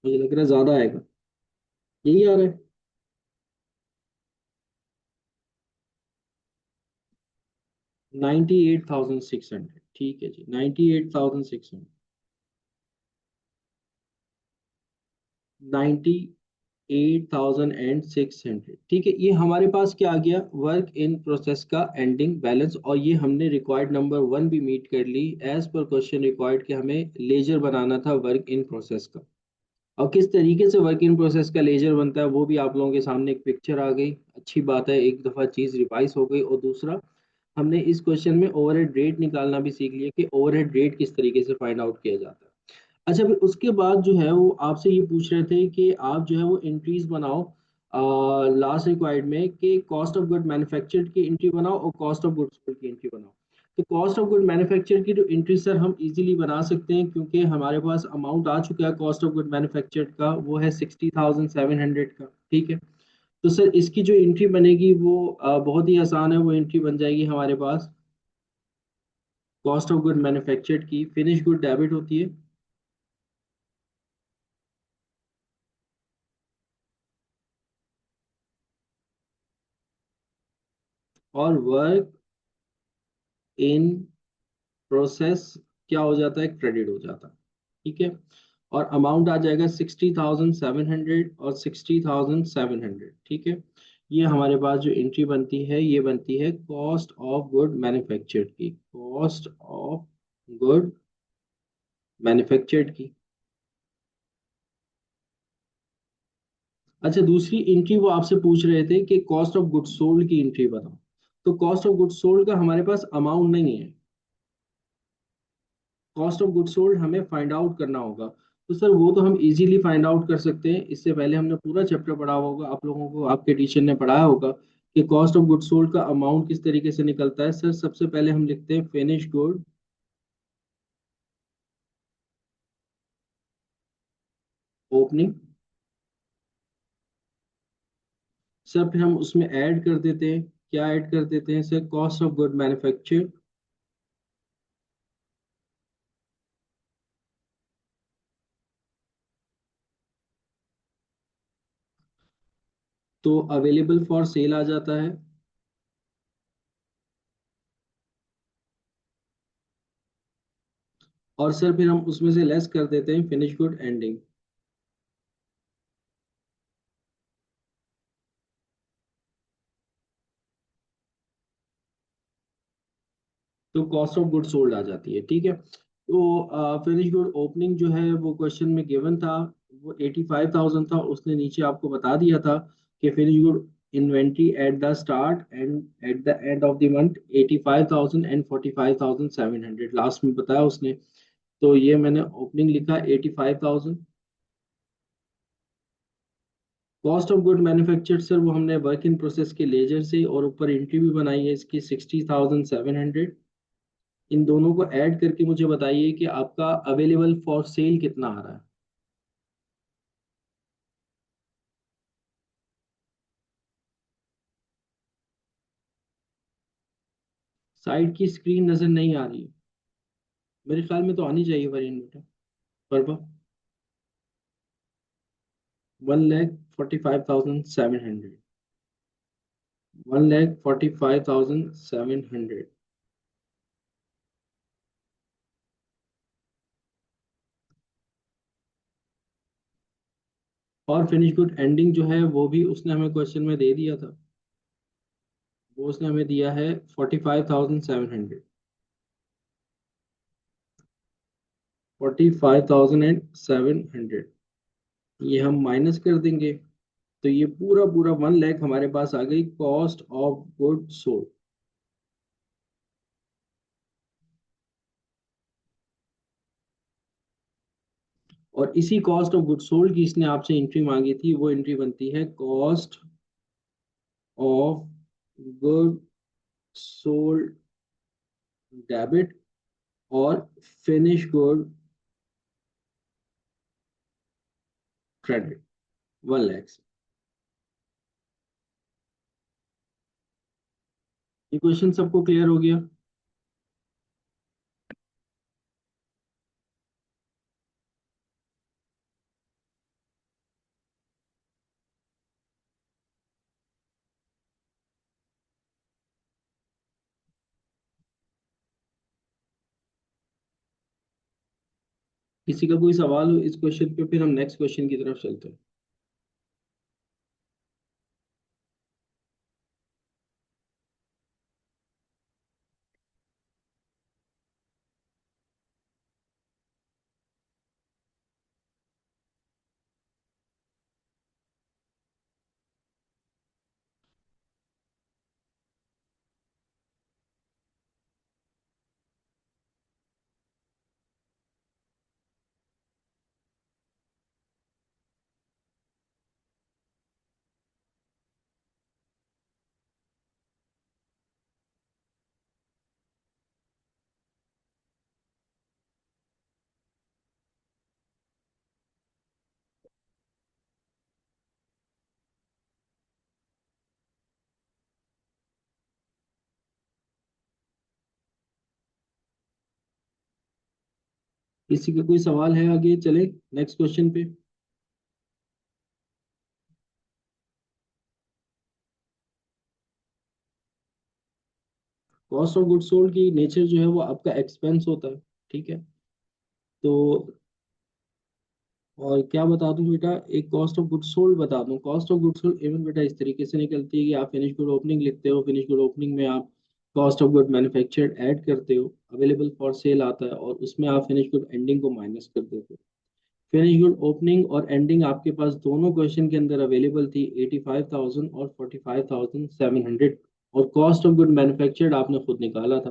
मुझे लग रहा है ज्यादा आएगा। यही आ रहा है। 98,600। ठीक है जी, 98,600। 98,600। ठीक है, ये हमारे पास क्या आ गया? वर्क इन प्रोसेस का एंडिंग बैलेंस। और ये हमने रिक्वायर्ड नंबर 1 भी मीट कर ली एज पर क्वेश्चन रिक्वायर्ड कि हमें लेजर बनाना था वर्क इन प्रोसेस का। और किस तरीके से वर्क इन प्रोसेस का लेजर बनता है वो भी आप लोगों के सामने एक पिक्चर आ गई। अच्छी बात है, एक दफ़ा चीज़ रिवाइज हो गई। और दूसरा, हमने इस क्वेश्चन में ओवरहेड रेट निकालना भी सीख लिया कि ओवरहेड रेट किस तरीके से फाइंड आउट किया जाता है। अच्छा, फिर उसके बाद जो है वो आपसे ये पूछ रहे थे कि आप जो है वो एंट्रीज बनाओ लास्ट रिक्वायर्ड में, कि कॉस्ट ऑफ गुड मैन्युफैक्चर्ड की एंट्री बनाओ और कॉस्ट ऑफ गुड्स सोल्ड की एंट्री बनाओ। तो कॉस्ट ऑफ गुड मैन्युफैक्चर्ड की जो एंट्री सर हम इजीली बना सकते हैं, क्योंकि हमारे पास अमाउंट आ चुका है कॉस्ट ऑफ गुड मैन्युफैक्चर्ड का, वो है 60,700 का। ठीक है। तो सर इसकी जो एंट्री बनेगी वो बहुत ही आसान है। वो एंट्री बन जाएगी हमारे पास, कॉस्ट ऑफ गुड मैन्युफैक्चर्ड की फिनिश गुड डेबिट होती है, और वर्क इन प्रोसेस क्या हो जाता है, क्रेडिट हो जाता है। ठीक है। और अमाउंट आ जाएगा 60,700 और 60,700। ठीक है। ये हमारे पास जो एंट्री बनती है, ये बनती है कॉस्ट ऑफ गुड मैन्युफैक्चर्ड की, कॉस्ट ऑफ गुड मैन्युफैक्चर्ड की। अच्छा, दूसरी एंट्री वो आपसे पूछ रहे थे कि कॉस्ट ऑफ गुड सोल्ड की एंट्री बताओ। तो कॉस्ट ऑफ गुड सोल्ड का हमारे पास अमाउंट नहीं है, कॉस्ट ऑफ गुड सोल्ड हमें फाइंड आउट करना होगा। तो सर वो तो हम इजीली फाइंड आउट कर सकते हैं। इससे पहले हमने पूरा चैप्टर पढ़ा होगा, आप लोगों को आपके टीचर ने पढ़ाया होगा कि कॉस्ट ऑफ गुड सोल्ड का अमाउंट किस तरीके से निकलता है। सर सबसे पहले हम लिखते हैं फिनिश गुड ओपनिंग। सर फिर हम उसमें ऐड कर देते हैं, क्या ऐड कर देते हैं sir, cost of good manufacture. तो अवेलेबल फॉर सेल आ जाता है। और सर फिर हम उसमें से लेस कर देते हैं फिनिश गुड एंडिंग। तो कॉस्ट ऑफ गुड सोल्ड आ जाती है। ठीक है। तो फिनिश गुड ओपनिंग जो है वो क्वेश्चन में गिवन था, वो 85,000 था। उसने नीचे आपको बता दिया था कि finish good inventory at the start and eight the end of the month 85,000 and 45,700 last में बताया उसने। तो ये मैंने ओपनिंग लिखा 85,000। Cost of good manufactured sir वो हमने वर्क इन प्रोसेस के लेजर से, और ऊपर एंट्री भी बनाई है इसकी 60,700। इन दोनों को ऐड करके मुझे बताइए कि आपका अवेलेबल फॉर सेल कितना आ रहा है। साइड की स्क्रीन नजर नहीं आ रही है, मेरे ख्याल में तो आनी चाहिए वरीन बेटा। परवा 1,45,700, 1,45,700। और फिनिश गुड एंडिंग जो है वो भी उसने हमें क्वेश्चन में दे दिया था, वो उसने हमें दिया है 45,700, 45,700। ये हम माइनस कर देंगे, तो ये पूरा पूरा 1 लाख हमारे पास आ गई कॉस्ट ऑफ गुड सोल्ड। और इसी कॉस्ट ऑफ गुड सोल्ड की इसने आपसे एंट्री मांगी थी, वो एंट्री बनती है cost of good sold debit और फिनिश गुड क्रेडिट 1 लाख से। ये क्वेश्चन सबको क्लियर हो गया। किसी का कोई सवाल हो इस क्वेश्चन पे, फिर हम नेक्स्ट क्वेश्चन की तरफ चलते हैं। किसी का कोई सवाल है? आगे चले नेक्स्ट क्वेश्चन पे। कॉस्ट ऑफ गुड सोल्ड की नेचर जो है वो आपका एक्सपेंस होता है, ठीक है। तो और क्या बता दूं बेटा, एक कॉस्ट ऑफ गुड सोल्ड बता दूं। Cost of good sold even बेटा इस तरीके से निकलती है कि आप फिनिश गुड ओपनिंग लिखते हो, फिनिश गुड ओपनिंग में आप cost of good manufactured add करते हो, अवेलेबल फॉर सेल आता है, और उसमें आप फिनिश गुड एंडिंग को माइनस कर देते हो। फिनिश गुड ओपनिंग और एंडिंग आपके पास दोनों क्वेश्चन के अंदर अवेलेबल थी, 85,000 और 45,700। और कॉस्ट ऑफ गुड मैन्युफैक्चर्ड आपने खुद निकाला था।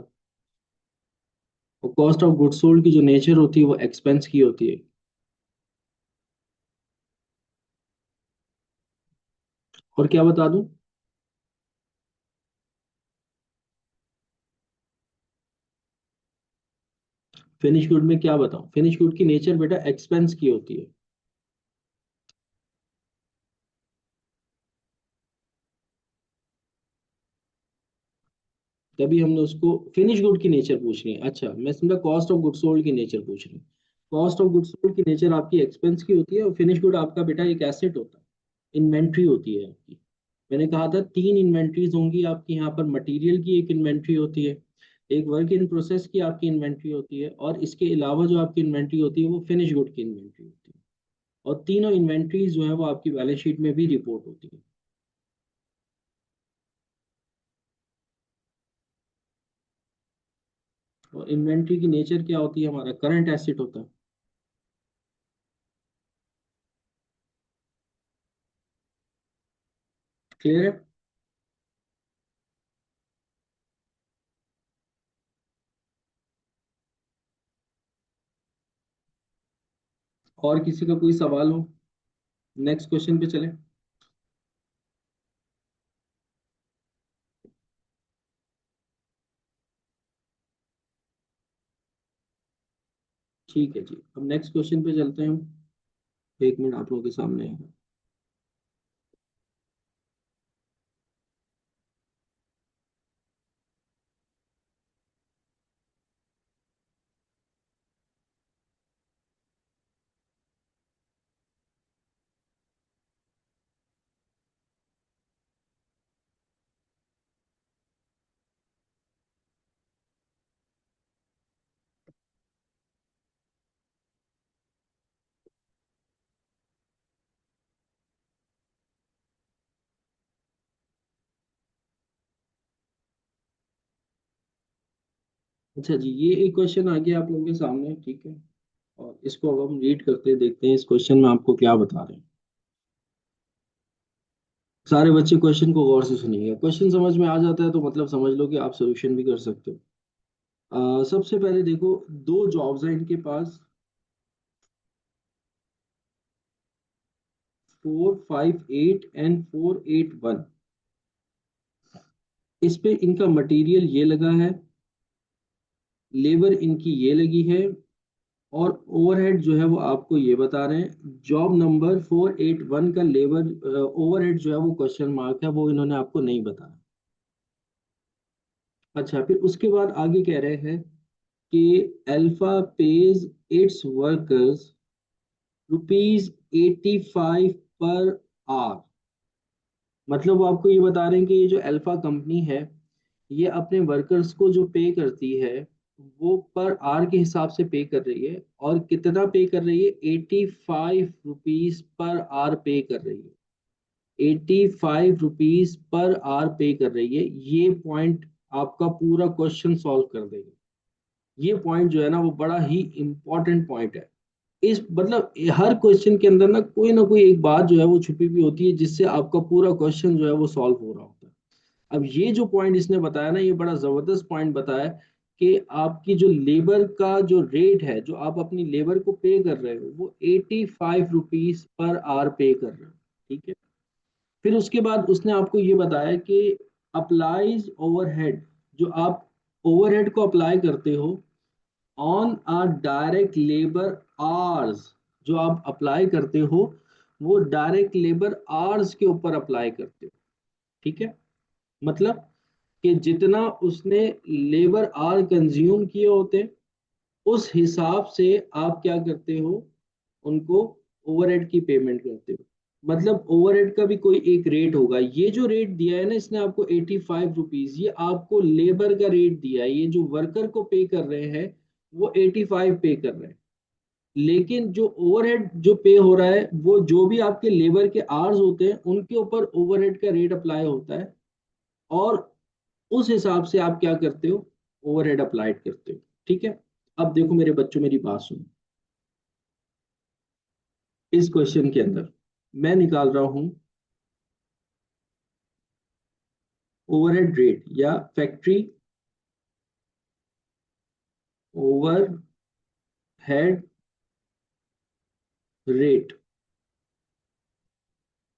और कॉस्ट ऑफ गुड सोल्ड की जो नेचर होती है वो एक्सपेंस की होती है। और क्या बता दूं, फिनिश गुड में क्या बताऊं, फिनिश गुड की नेचर बेटा एक्सपेंस की होती है। तभी हमने उसको फिनिश गुड की नेचर पूछ रही है। अच्छा, मैं समझा कॉस्ट ऑफ गुड सोल्ड की नेचर पूछ रही हूँ। कॉस्ट ऑफ गुड सोल्ड की नेचर आपकी एक्सपेंस की होती है, और फिनिश गुड आपका बेटा एक एसेट होता है, इन्वेंट्री होती है आपकी। मैंने कहा था तीन इन्वेंट्रीज होंगी आपकी यहाँ पर। मटेरियल की एक इन्वेंट्री होती है, एक वर्क इन प्रोसेस की आपकी इन्वेंट्री होती है, और इसके अलावा जो आपकी इन्वेंट्री होती है वो फिनिश गुड की इन्वेंट्री होती है। और तीनों इन्वेंट्रीज जो है वो आपकी बैलेंस शीट में भी रिपोर्ट होती है। और इन्वेंट्री की नेचर क्या होती है, हमारा करंट एसेट होता है। क्लियर है? और किसी का कोई सवाल हो? नेक्स्ट क्वेश्चन पे चले। ठीक है जी, अब नेक्स्ट क्वेश्चन पे चलते हैं हम। एक मिनट आप लोगों के सामने है। अच्छा जी, ये एक क्वेश्चन आ गया आप लोगों के सामने, ठीक है। और इसको अब हम रीड करते देखते हैं इस क्वेश्चन में आपको क्या बता रहे हैं। सारे बच्चे क्वेश्चन को गौर से सुनिएगा। क्वेश्चन समझ में आ जाता है तो मतलब समझ लो कि आप सोल्यूशन भी कर सकते हो। सबसे पहले देखो, दो जॉब्स हैं इनके पास, 458 एंड 481। इस पे इनका मटेरियल ये लगा है, लेबर इनकी ये लगी है, और ओवरहेड जो है वो आपको ये बता रहे हैं। जॉब नंबर 481 का लेबर ओवरहेड जो है वो क्वेश्चन मार्क है, वो इन्होंने आपको नहीं बताया। अच्छा, फिर उसके बाद आगे कह रहे हैं कि alpha page it's workers ₹85 per hour. मतलब वो आपको ये बता रहे हैं कि ये जो अल्फा कंपनी है, ये अपने वर्कर्स को जो पे करती है वो पर आवर के हिसाब से पे कर रही है। और कितना पे कर रही है? ₹85 पर आवर पे कर रही है। ₹85 पर आवर पे कर रही है। ये पॉइंट आपका पूरा क्वेश्चन सॉल्व कर देगा। ये पॉइंट जो है ना वो बड़ा ही इंपॉर्टेंट पॉइंट है। इस मतलब हर क्वेश्चन के अंदर ना कोई एक बात जो है वो छुपी हुई होती है, जिससे आपका पूरा क्वेश्चन जो है वो सॉल्व हो रहा होता है। अब ये जो पॉइंट इसने बताया ना, ये बड़ा जबरदस्त पॉइंट बताया कि आपकी जो लेबर का जो रेट है, जो आप अपनी लेबर को पे कर रहे हो, वो ₹85 पर आवर पे कर रहे हो, ठीक है। फिर उसके बाद उसने आपको ये बताया कि अप्लाइज ओवरहेड, जो आप ओवरहेड को अप्लाई करते हो on a direct labour hours, जो आप अप्लाई करते हो वो डायरेक्ट लेबर आवर्स के ऊपर अप्लाई करते हो, ठीक है। मतलब कि जितना उसने लेबर आवर कंज्यूम किए होते हैं, उस हिसाब से आप क्या करते हो, उनको ओवरहेड की पेमेंट करते हो। मतलब ओवरहेड का भी कोई एक रेट होगा। ये जो रेट दिया है ना इसने आपको 85 रुपीज, ये आपको लेबर का रेट दिया है। ये जो वर्कर को पे कर रहे हैं वो 85 पे कर रहे हैं। लेकिन जो ओवरहेड जो पे हो रहा है वो जो भी आपके लेबर के आवर्स होते हैं उनके ऊपर ओवरहेड का रेट अप्लाई होता है। और उस हिसाब से आप क्या करते हो, ओवरहेड अप्लाइड करते हो। ठीक है। अब देखो मेरे बच्चों, मेरी बात सुनो। इस क्वेश्चन के अंदर मैं निकाल रहा हूं ओवरहेड रेट या फैक्ट्री ओवरहेड रेट।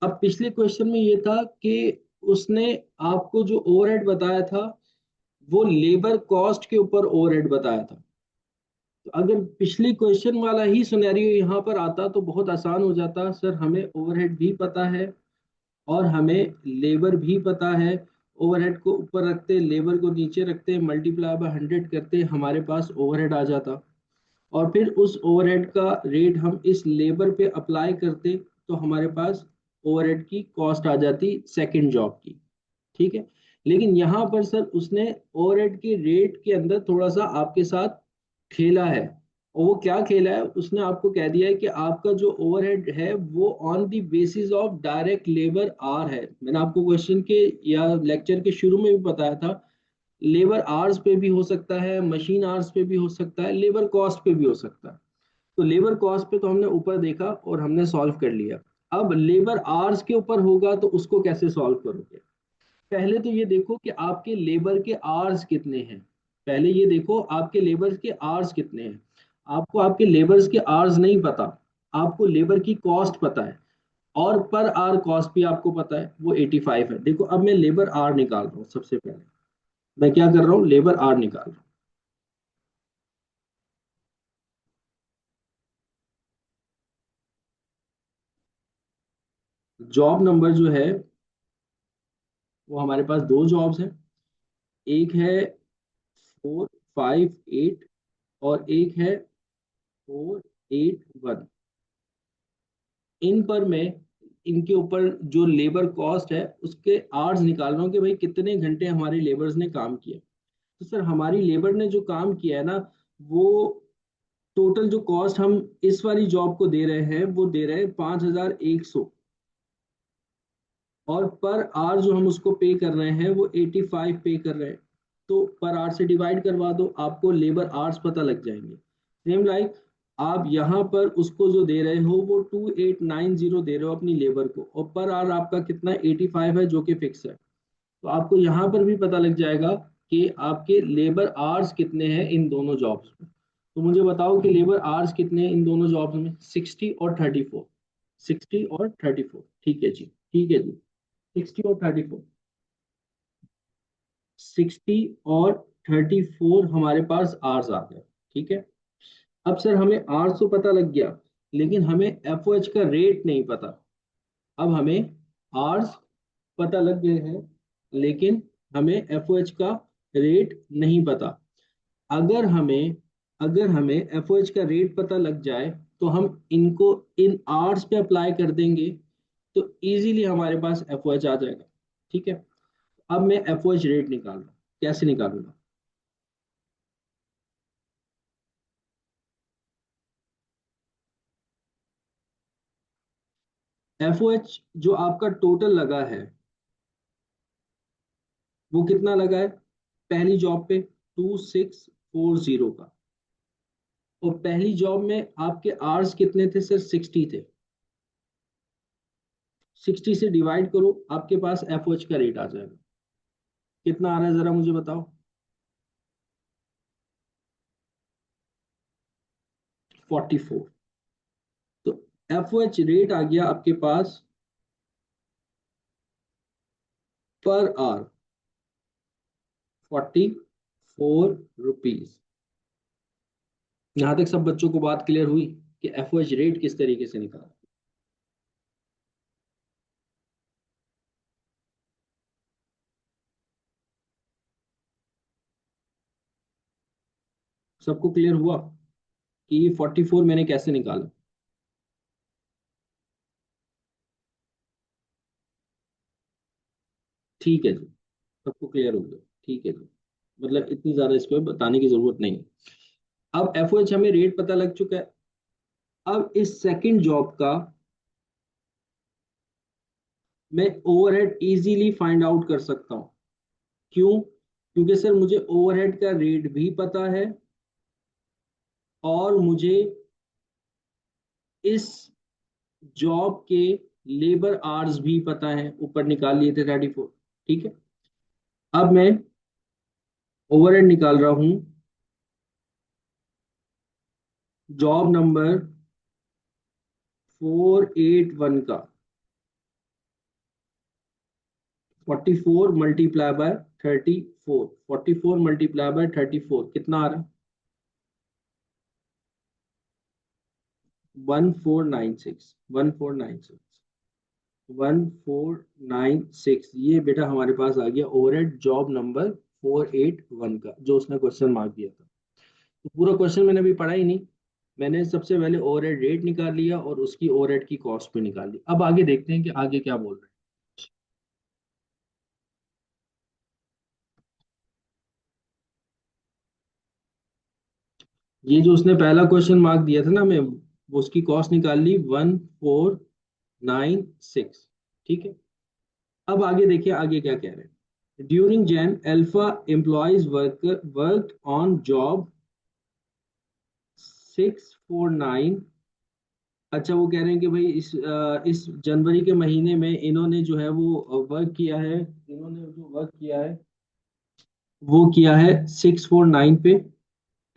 अब पिछले क्वेश्चन में ये था कि उसने आपको जो ओवरहेड बताया था वो लेबर कॉस्ट के ऊपर ओवरहेड बताया था। तो अगर पिछले क्वेश्चन वाला ही सिनेरियो यहाँ पर आता तो बहुत आसान हो जाता। सर हमें ओवरहेड भी पता है और हमें लेबर भी पता है। ओवरहेड को ऊपर रखते, लेबर को नीचे रखते, मल्टीप्लाई बाय 100 करते, हमारे पास ओवरहेड आ जाता। और फिर उस ओवरहेड का रेट हम इस लेबर पे अप्लाई करते तो हमारे पास ओवरहेड की कॉस्ट आ जाती सेकंड जॉब की। ठीक है। लेकिन यहाँ पर सर उसने ओवरहेड के रेट के अंदर थोड़ा सा आपके साथ खेला है। और वो क्या खेला है, उसने आपको कह दिया है कि आपका जो ओवरहेड है वो on the basis of direct labour hour है। मैंने आपको क्वेश्चन के या लेक्चर के शुरू में भी बताया था, लेबर आवर्स पे भी हो सकता है, मशीन आवर्स पे भी हो सकता है, लेबर कॉस्ट पे भी हो सकता है। तो लेबर कॉस्ट पे तो हमने ऊपर देखा और हमने सॉल्व कर लिया। अब लेबर आवर्स के ऊपर होगा तो उसको कैसे सॉल्व करोगे। पहले तो ये देखो कि आपके लेबर के आवर्स कितने हैं। पहले ये देखो आपके लेबर के आवर्स कितने हैं। आपको आपके लेबर्स के आवर्स नहीं पता, आपको लेबर की कॉस्ट पता है। और पर आवर कॉस्ट भी आपको पता है वो 85 है। देखो अब मैं लेबर आवर निकाल रहा हूँ। सबसे पहले मैं क्या कर रहा हूँ, लेबर आवर निकाल रहा हूँ। जॉब नंबर जो है वो हमारे पास दो जॉब्स हैं। एक है 458 और एक है 481। इन पर मैं इनके ऊपर जो लेबर कॉस्ट है उसके आवर्स निकाल रहा हूँ कि भाई कितने घंटे हमारे लेबर्स ने काम किया। तो सर हमारी लेबर ने जो काम किया है ना, वो टोटल जो कॉस्ट हम इस वाली जॉब को दे रहे हैं वो दे रहे हैं 5100। और पर आवर जो हम उसको पे कर रहे हैं वो 85 पे कर रहे हैं। तो पर आवर से डिवाइड करवा दो, आपको लेबर आवर्स पता लग जाएंगे। सेम लाइक आप यहाँ पर उसको जो दे रहे हो वो 2890 दे रहे हो अपनी लेबर को, और पर आवर आपका कितना 85 है जो कि फिक्स है। तो आपको यहाँ पर भी पता लग जाएगा कि आपके लेबर आवर्स कितने हैं इन दोनों जॉब्स में। तो मुझे बताओ कि लेबर आवर्स कितने हैं इन दोनों जॉब्स में, 60 और 34। 60 और 34, ठीक है जी, ठीक है जी। 60 और 34, 60 और 34 हमारे पास आर्स आ गए। ठीक है। अब सर हमें आर्स तो पता लग गया, लेकिन हमें एफ ओ एच का रेट नहीं पता। अब हमें आर्स पता लग गए हैं, लेकिन हमें एफ ओ एच का रेट नहीं पता। अगर हमें अगर हमें एफ ओ एच का रेट पता लग जाए तो हम इनको इन आर्स पे अप्लाई कर देंगे तो इजीली हमारे पास एफ ओ एच आ जाएगा। ठीक है। अब मैं एफ ओ एच रेट निकाल रहा हूँ, कैसे निकालूंगा। एफ ओ एच जो आपका टोटल लगा है वो कितना लगा है, पहली जॉब पे 2640 का। और पहली जॉब में आपके आवर्स कितने थे सर, 60 थे। 60 से डिवाइड करो, आपके पास एफ ओ एच का रेट आ जाएगा। कितना आ रहा है जरा मुझे बताओ। 44। तो एफ ओ एच रेट आ गया आपके पास पर आवर 44 रुपीज। यहां तक सब बच्चों को बात क्लियर हुई कि एफ ओ एच रेट किस तरीके से निकाला। सबको क्लियर हुआ। कि ये 44 मैंने कैसे निकाला। ठीक है जी, सबको क्लियर हो गया। ठीक है जी, मतलब इतनी ज्यादा इसको बताने की जरूरत नहीं है। अब एफ हमें रेट पता लग चुका है। अब इस सेकंड जॉब का मैं ओवरहेड इजीली फाइंड आउट कर सकता हूँ। क्यों? क्योंकि सर मुझे ओवरहेड का रेट भी पता है, और मुझे इस जॉब के लेबर आवर्स भी पता है, ऊपर निकाल लिए थे 34। ठीक है, अब मैं ओवरहेड निकाल रहा हूँ जॉब नंबर 481 का। 44 मल्टीप्लाई बाय 34, 44 मल्टीप्लाई बाय 34 कितना आ रहा है? 1496, 1496, 1496। ये बेटा हमारे पास आ गया ओवरहेड जॉब नंबर 481 का, जो उसने क्वेश्चन मार्क दिया था। तो पूरा क्वेश्चन मैंने अभी पढ़ा ही नहीं। मैंने सबसे पहले ओवरहेड रेट निकाल लिया और उसकी ओवरहेड की कॉस्ट भी निकाल ली। अब आगे देखते हैं कि आगे क्या बोल रहे हैं। ये जो उसने पहला क्वेश्चन मार्क दिया था ना, मैं वो उसकी कॉस्ट निकाल ली 1496। ठीक है, अब आगे देखिए आगे क्या कह रहे हैं। During Jain alpha employees work on job 649। अच्छा, वो कह रहे हैं कि भाई इस जनवरी के महीने में इन्होंने जो है वो वर्क किया है, इन्होंने जो वर्क किया है वो किया है 649 पे।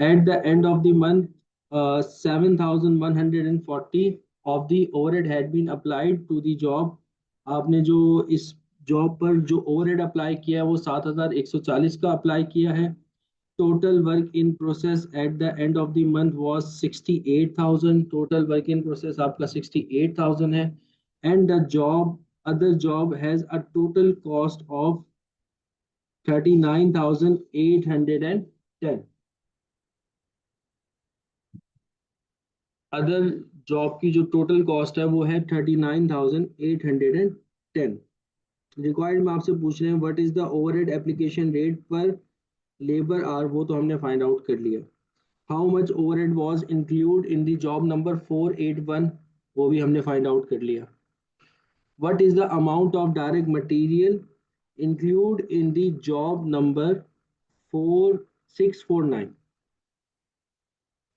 At the end of the month 7140 of the overhead had been applied to the job. आपने जो इस जॉब पर जो ओवरहेड अप्लाई किया है वो 7140 का अप्लाई किया है। Total work in process at the end of the month was 68,000। total work in process आपका 68,000 है। and the job other job has a total cost of 39,810। Other job की जो टोटल कॉस्ट है वो है 39,810। रिक्वायर्ड में आपसे पूछ रहे हैं what is the overhead application rate पर लेबर आवर, वो तो हमने फाइंड आउट कर लिया। How much overhead was include in the job number 481, वो भी हमने फाइंड आउट कर लिया। What is the amount of direct material include in the job number 4649,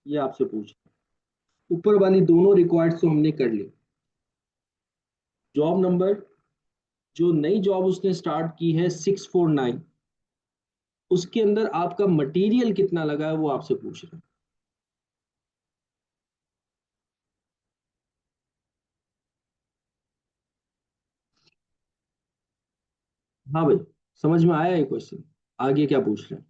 ये आपसे पूछ। ऊपर वाली दोनों रिक्वायर्ड्स तो हमने कर ली। जॉब नंबर, जो नई जॉब उसने स्टार्ट की है 649, उसके अंदर आपका मटेरियल कितना लगा है वो आपसे पूछ रहे हैं। हाँ भाई, समझ में आया ये क्वेश्चन? आगे क्या पूछ रहे हैं?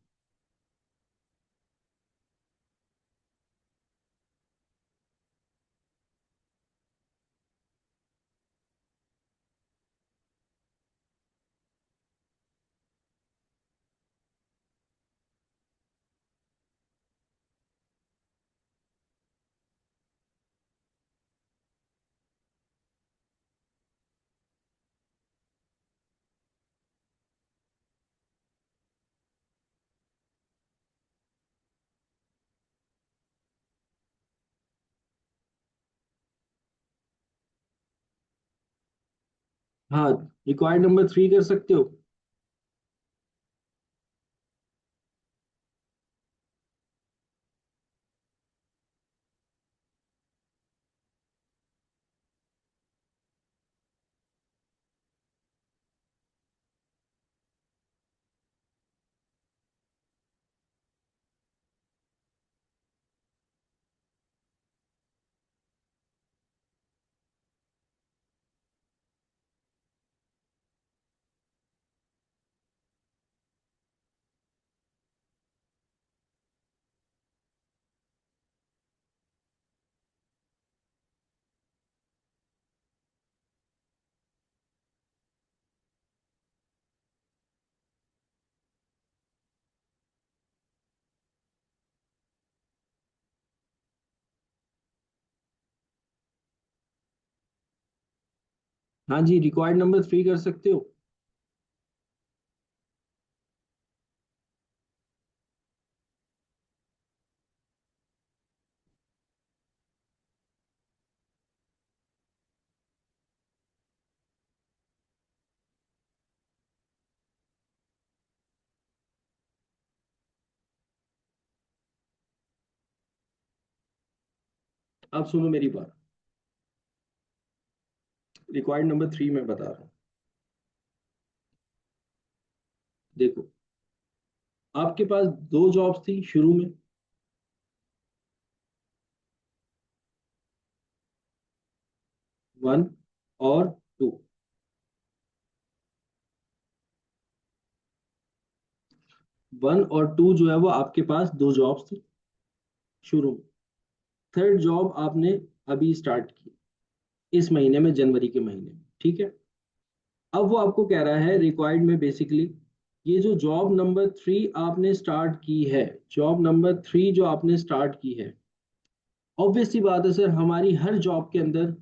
हाँ, रिक्वायर्ड नंबर 3 कर सकते हो। हाँ जी, रिक्वायर्ड नंबर 3 कर सकते हो। अब सुनो मेरी बात। रिक्वायर्ड नंबर 3 मैं बता रहा हूँ। देखो, आपके पास दो जॉब्स थी शुरू में। वन और टू। वन और टू जो है वो आपके पास दो जॉब्स थी शुरू में। थर्ड जॉब आपने अभी स्टार्ट की इस महीने में, जनवरी के महीने में, ठीक है। अब वो आपको कह रहा है रिक्वायर्ड में बेसिकली, ये जो जॉब नंबर 3 आपने स्टार्ट की है, जॉब नंबर 3 जो आपने स्टार्ट की है, ऑब्वियस सी बात है सर, हमारी हर जॉब के अंदर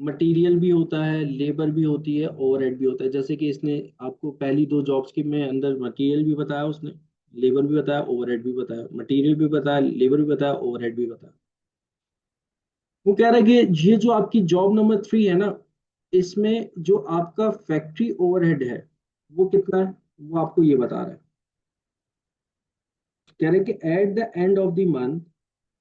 मटेरियल भी होता है, लेबर भी होती है, ओवरहेड भी होता है। जैसे कि इसने आपको पहली दो जॉब्स के में अंदर मटेरियल भी बताया उसने, लेबर भी बताया, ओवरहेड भी बताया, मटेरियल भी बताया, लेबर भी बताया, ओवरहेड भी बताया। वो कह रहा है कि ये जो आपकी जॉब नंबर 3 है ना, इसमें जो आपका फैक्ट्री ओवरहेड है वो कितना है, वो आपको ये बता रहा है। कह रहे हैं कि at the end of the month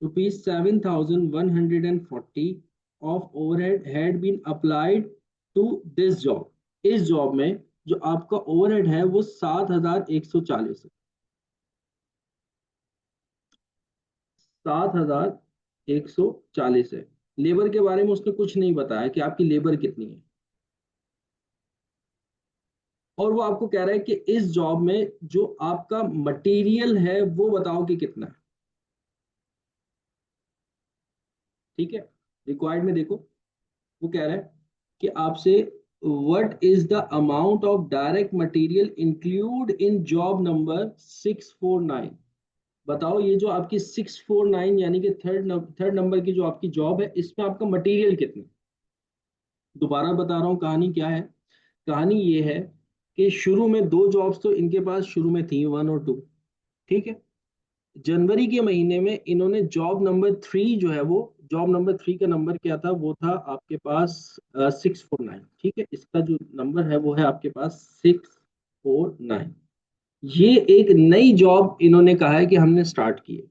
₹7,140 of overhead had been applied to this job. इस जॉब में जो आपका ओवरहेड है वो 7,140 है। 7,140 है। लेबर के बारे में उसने कुछ नहीं बताया कि आपकी लेबर कितनी है। और वो आपको कह रहा है कि इस जॉब में जो आपका मटेरियल है वो बताओ कि कितना है। ठीक है। रिक्वायर्ड में देखो, वो कह रहा है कि आपसे, what is the amount of direct material include in job number 649। बताओ ये जो आपकी 649 यानी कि थर्ड नंबर की जो आपकी जॉब है, इसमें आपका मटेरियल कितना है। दोबारा बता रहा हूँ कहानी क्या है। कहानी ये है कि शुरू में दो जॉब्स तो इनके पास शुरू में थी, वन और टू। ठीक है। जनवरी के महीने में इन्होंने जॉब नंबर 3 जो है वो, जॉब नंबर 3 का नंबर क्या था, वो था आपके पास 649। ठीक है, इसका जो नंबर है वो है आपके पास 649। ये एक नई जॉब इन्होंने कहा है कि हमने स्टार्ट की है।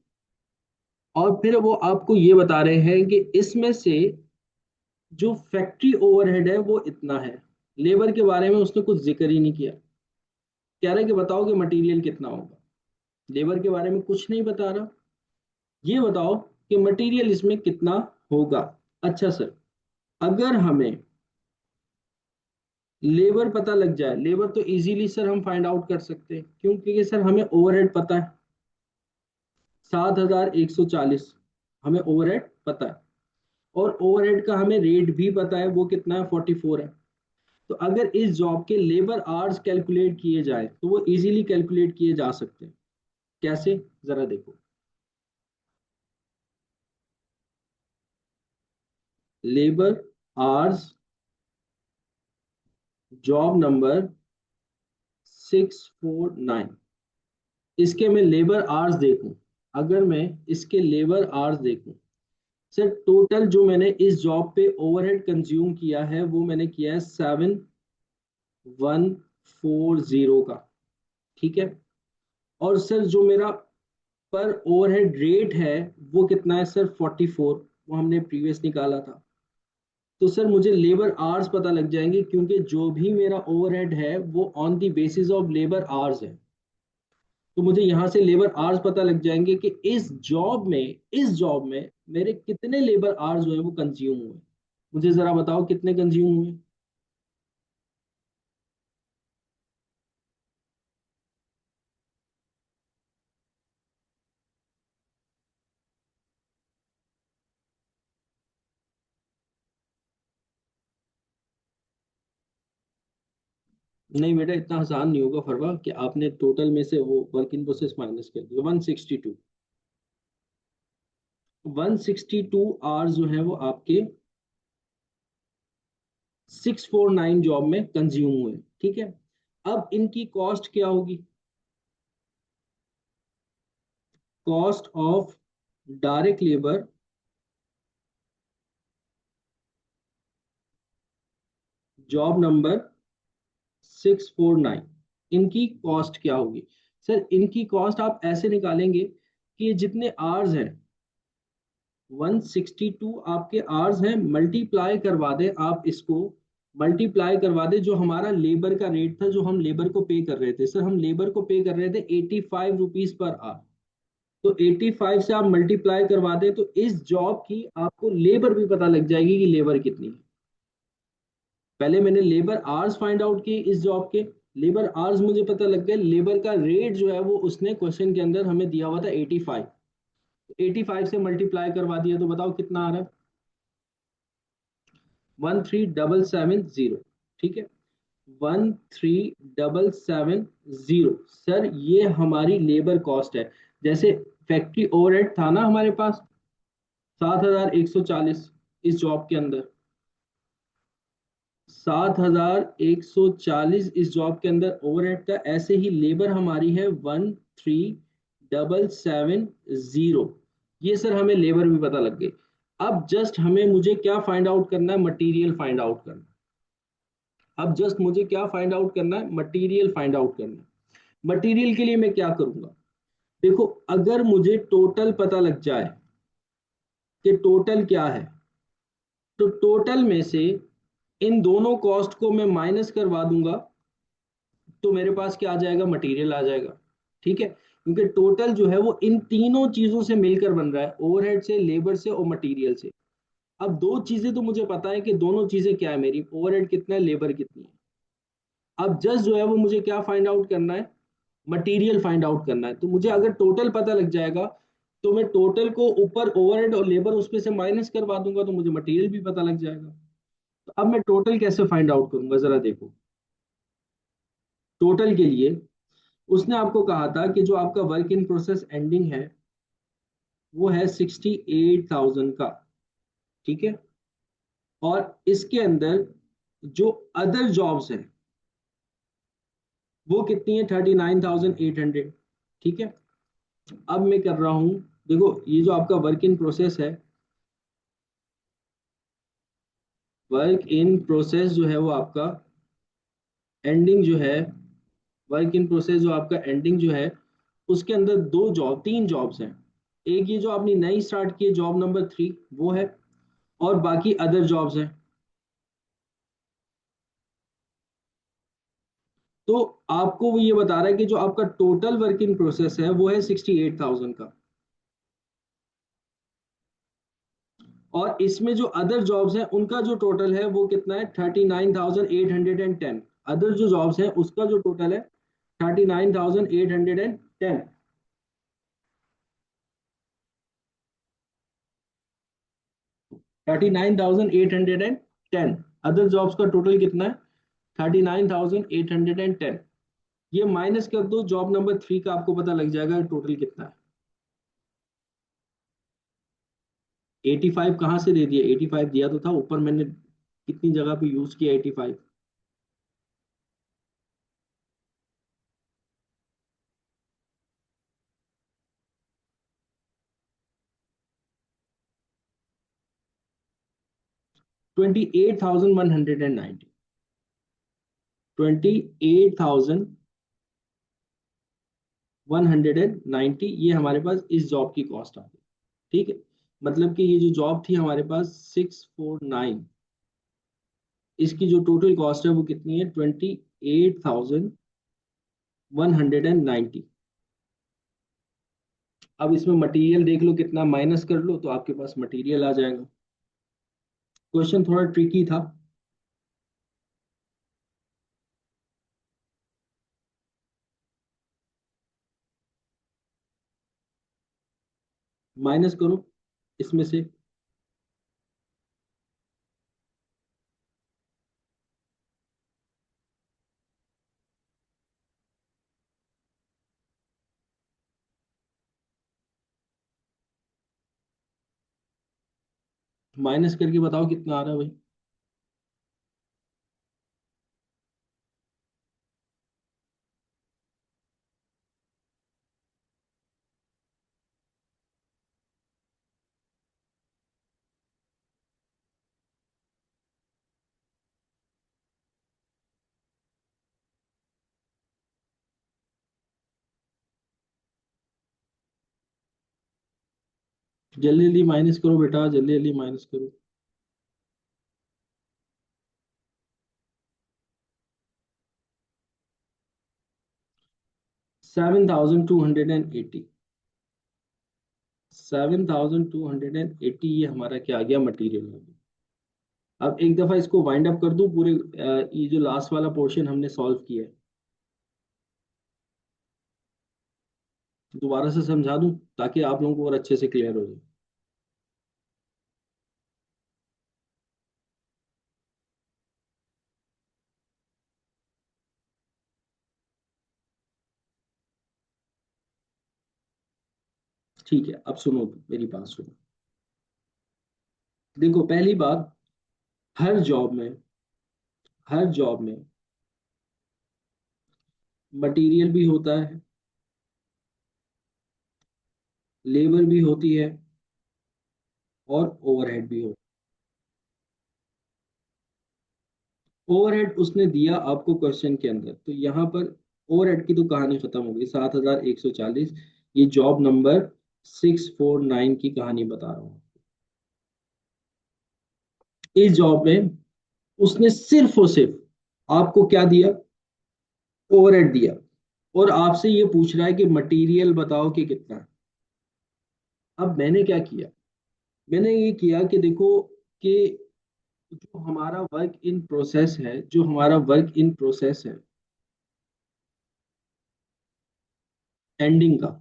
और फिर वो आपको ये बता रहे हैं कि इसमें से जो फैक्ट्री ओवरहेड है वो इतना है। लेबर के बारे में उसने कुछ जिक्र ही नहीं किया। कह रहा है कि बताओ कि मटेरियल कितना होगा। लेबर के बारे में कुछ नहीं बता रहा। ये बताओ कि मटेरियल इसमें कितना होगा। अच्छा सर, अगर हमें लेबर पता लग जाए, लेबर तो इजीली सर हम फाइंड आउट कर सकते हैं, क्योंकि सर हमें ओवरहेड पता है 7,140, हमें ओवरहेड पता है। और ओवरहेड का हमें रेट भी पता है, वो कितना है, 44 है। तो अगर इस जॉब के लेबर आवर्स कैलकुलेट किए जाए तो वो इजीली कैलकुलेट किए जा सकते हैं। कैसे, जरा देखो। लेबर आवर्स, जॉब नंबर 649, इसके मैं लेबर आवर्स देखूं। अगर मैं इसके लेबर आवर्स देखूं, सर टोटल जो मैंने इस जॉब पे ओवरहेड कंज्यूम किया है वो मैंने किया है 7,140 का। ठीक है। और सर जो मेरा पर ओवरहेड रेट है वो कितना है सर, 44, वो हमने प्रीवियस निकाला था। तो सर मुझे लेबर आवर्स पता लग जाएंगे, क्योंकि जो भी मेरा ओवरहेड है वो on the basis of labour hours है। तो मुझे यहाँ से लेबर आवर्स पता लग जाएंगे कि इस जॉब में मेरे कितने लेबर आवर्स जो है वो कंज्यूम हुए। मुझे जरा बताओ कितने कंज्यूम हुए। नहीं बेटा, इतना आसान नहीं होगा फरवा कि आपने टोटल में से वो वर्क इन प्रोसेस माइनस कर दिया। 162, 162 आवर्स जो है वो आपके 649 जॉब में कंज्यूम हुए, ठीक है। अब इनकी कॉस्ट क्या होगी? Cost of direct labour job number 649, इनकी कॉस्ट क्या होगी? सर इनकी कॉस्ट आप ऐसे निकालेंगे कि जितने आवर्स हैं 162 आपके आवर्स हैं, मल्टीप्लाई करवा दें आप इसको, मल्टीप्लाई करवा दें जो हमारा लेबर का रेट था, जो हम लेबर को पे कर रहे थे। सर हम लेबर को पे कर रहे थे 85 रुपीज पर आवर, तो 85 से आप मल्टीप्लाई करवा दें तो इस जॉब की आपको लेबर भी पता लग जाएगी कि लेबर कितनी है। पहले मैंने लेबर आवर्स फाइंड आउट किए इस जॉब के, लेबर आवर्स मुझे पता लग गए, लेबर का रेट जो है वो उसने क्वेश्चन के अंदर हमें दिया हुआ था 85, 85 से मल्टीप्लाई करवा दिया तो बताओ कितना आ रहा है? 13770, ठीक है, 13770। सर ये हमारी लेबर कॉस्ट है। जैसे फैक्ट्री ओवरहेड था ना हमारे पास 7140 इस जॉब के अंदर, 7140 इस जॉब के अंदर ओवरहेड का, ऐसे ही लेबर हमारी है 13770। ये सर हमें लेबर भी पता लग गई। अब जस्ट हमें मुझे क्या फाइंड आउट करना है? मटेरियल फाइंड आउट करना है। अब जस्ट मुझे क्या फाइंड आउट करना है? मटेरियल फाइंड आउट करना है। मटेरियल के लिए मैं क्या करूंगा? देखो, अगर मुझे टोटल पता लग जाए कि टोटल क्या है, तो टोटल में से इन दोनों कॉस्ट को मैं माइनस करवा दूंगा, तो मेरे पास क्या आ जाएगा? मटेरियल आ जाएगा, ठीक है। क्योंकि टोटल जो है वो इन तीनों चीजों से मिलकर बन रहा है, ओवरहेड से, लेबर से और मटेरियल से। अब दो चीजें तो मुझे पता है कि दोनों चीजें क्या है मेरी, ओवरहेड कितना है, लेबर कितनी है। अब जस्ट जो है वो मुझे क्या फाइंड आउट करना है? मटेरियल फाइंड आउट करना है। तो मुझे अगर टोटल पता लग जाएगा तो मैं टोटल को ऊपर ओवरहेड और लेबर उसमें से माइनस करवा दूंगा तो मुझे मटेरियल भी पता लग जाएगा। तो अब मैं टोटल कैसे फाइंड आउट करूंगा जरा देखो। टोटल के लिए उसने आपको कहा था कि जो आपका वर्क इन प्रोसेस एंडिंग है वो है 68,000 का, ठीक है। और इसके अंदर जो अदर जॉब्स हैं वो कितनी है? 39,800, ठीक है। अब मैं कर रहा हूं, देखो ये जो आपका वर्क इन प्रोसेस है, वर्क इन प्रोसेस जो है वो आपका एंडिंग जो है, वर्क इन प्रोसेस जो आपका एंडिंग जो है उसके अंदर दो जॉब, तीन जॉब्स हैं। एक ये जो आपने नई स्टार्ट की है जॉब नंबर 3 वो है, और बाकी अदर जॉब्स हैं। तो आपको वो ये बता रहा है कि जो आपका टोटल वर्क इन प्रोसेस है वो है 68,000 का, और इसमें जो अदर जॉब्स हैं उनका जो टोटल है वो कितना है? 39,810। अदर जो जॉब्स हैं उसका जो टोटल है 39,810। 39,810 अदर जॉब्स का टोटल कितना है? 39,810। ये माइनस कर दो जॉब नंबर 3 का, आपको पता लग जाएगा टोटल कितना है। 85 कहाँ से दे दिया? 85 दिया तो था ऊपर, मैंने कितनी जगह पे यूज किया 85। Twenty eight thousand one hundred and ninety 28,190 ये हमारे पास इस जॉब की कॉस्ट आ गई, ठीक है। मतलब कि ये जो जॉब थी हमारे पास 649, इसकी जो टोटल कॉस्ट है वो कितनी है? 28,190। अब इसमें मटेरियल देख लो कितना, माइनस कर लो तो आपके पास मटेरियल आ जाएगा। क्वेश्चन थोड़ा ट्रिकी था। माइनस करो इसमें से, माइनस करके बताओ कितना आ रहा है भाई। जल्दी जल्दी माइनस करो बेटा, जल्दी जल्दी माइनस करो। 7280। 7280 ये हमारा क्या आ गया, मटेरियल में। अब एक दफा इसको वाइंड अप कर दूं पूरे, ये जो लास्ट वाला पोर्शन हमने सॉल्व किया है, दोबारा से समझा दूं ताकि आप लोगों को और अच्छे से क्लियर हो जाए। ठीक है, अब सुनो, मेरी बात सुनो। देखो पहली बात, हर जॉब में, हर जॉब में मटेरियल भी होता है, लेबर भी होती है, और ओवरहेड भी होता है। ओवरहेड उसने दिया आपको क्वेश्चन के अंदर, तो यहाँ पर ओवरहेड की तो कहानी खत्म हो गई, 7140। ये जॉब नंबर 649 की कहानी बता रहा हूँ। इस जॉब में उसने सिर्फ और सिर्फ आपको क्या दिया, ओवरहेड दिया, और आपसे ये पूछ रहा है कि मटेरियल बताओ कि कितना है। अब मैंने क्या किया, मैंने ये किया कि देखो कि जो हमारा वर्क इन प्रोसेस है, जो हमारा वर्क इन प्रोसेस है एंडिंग का,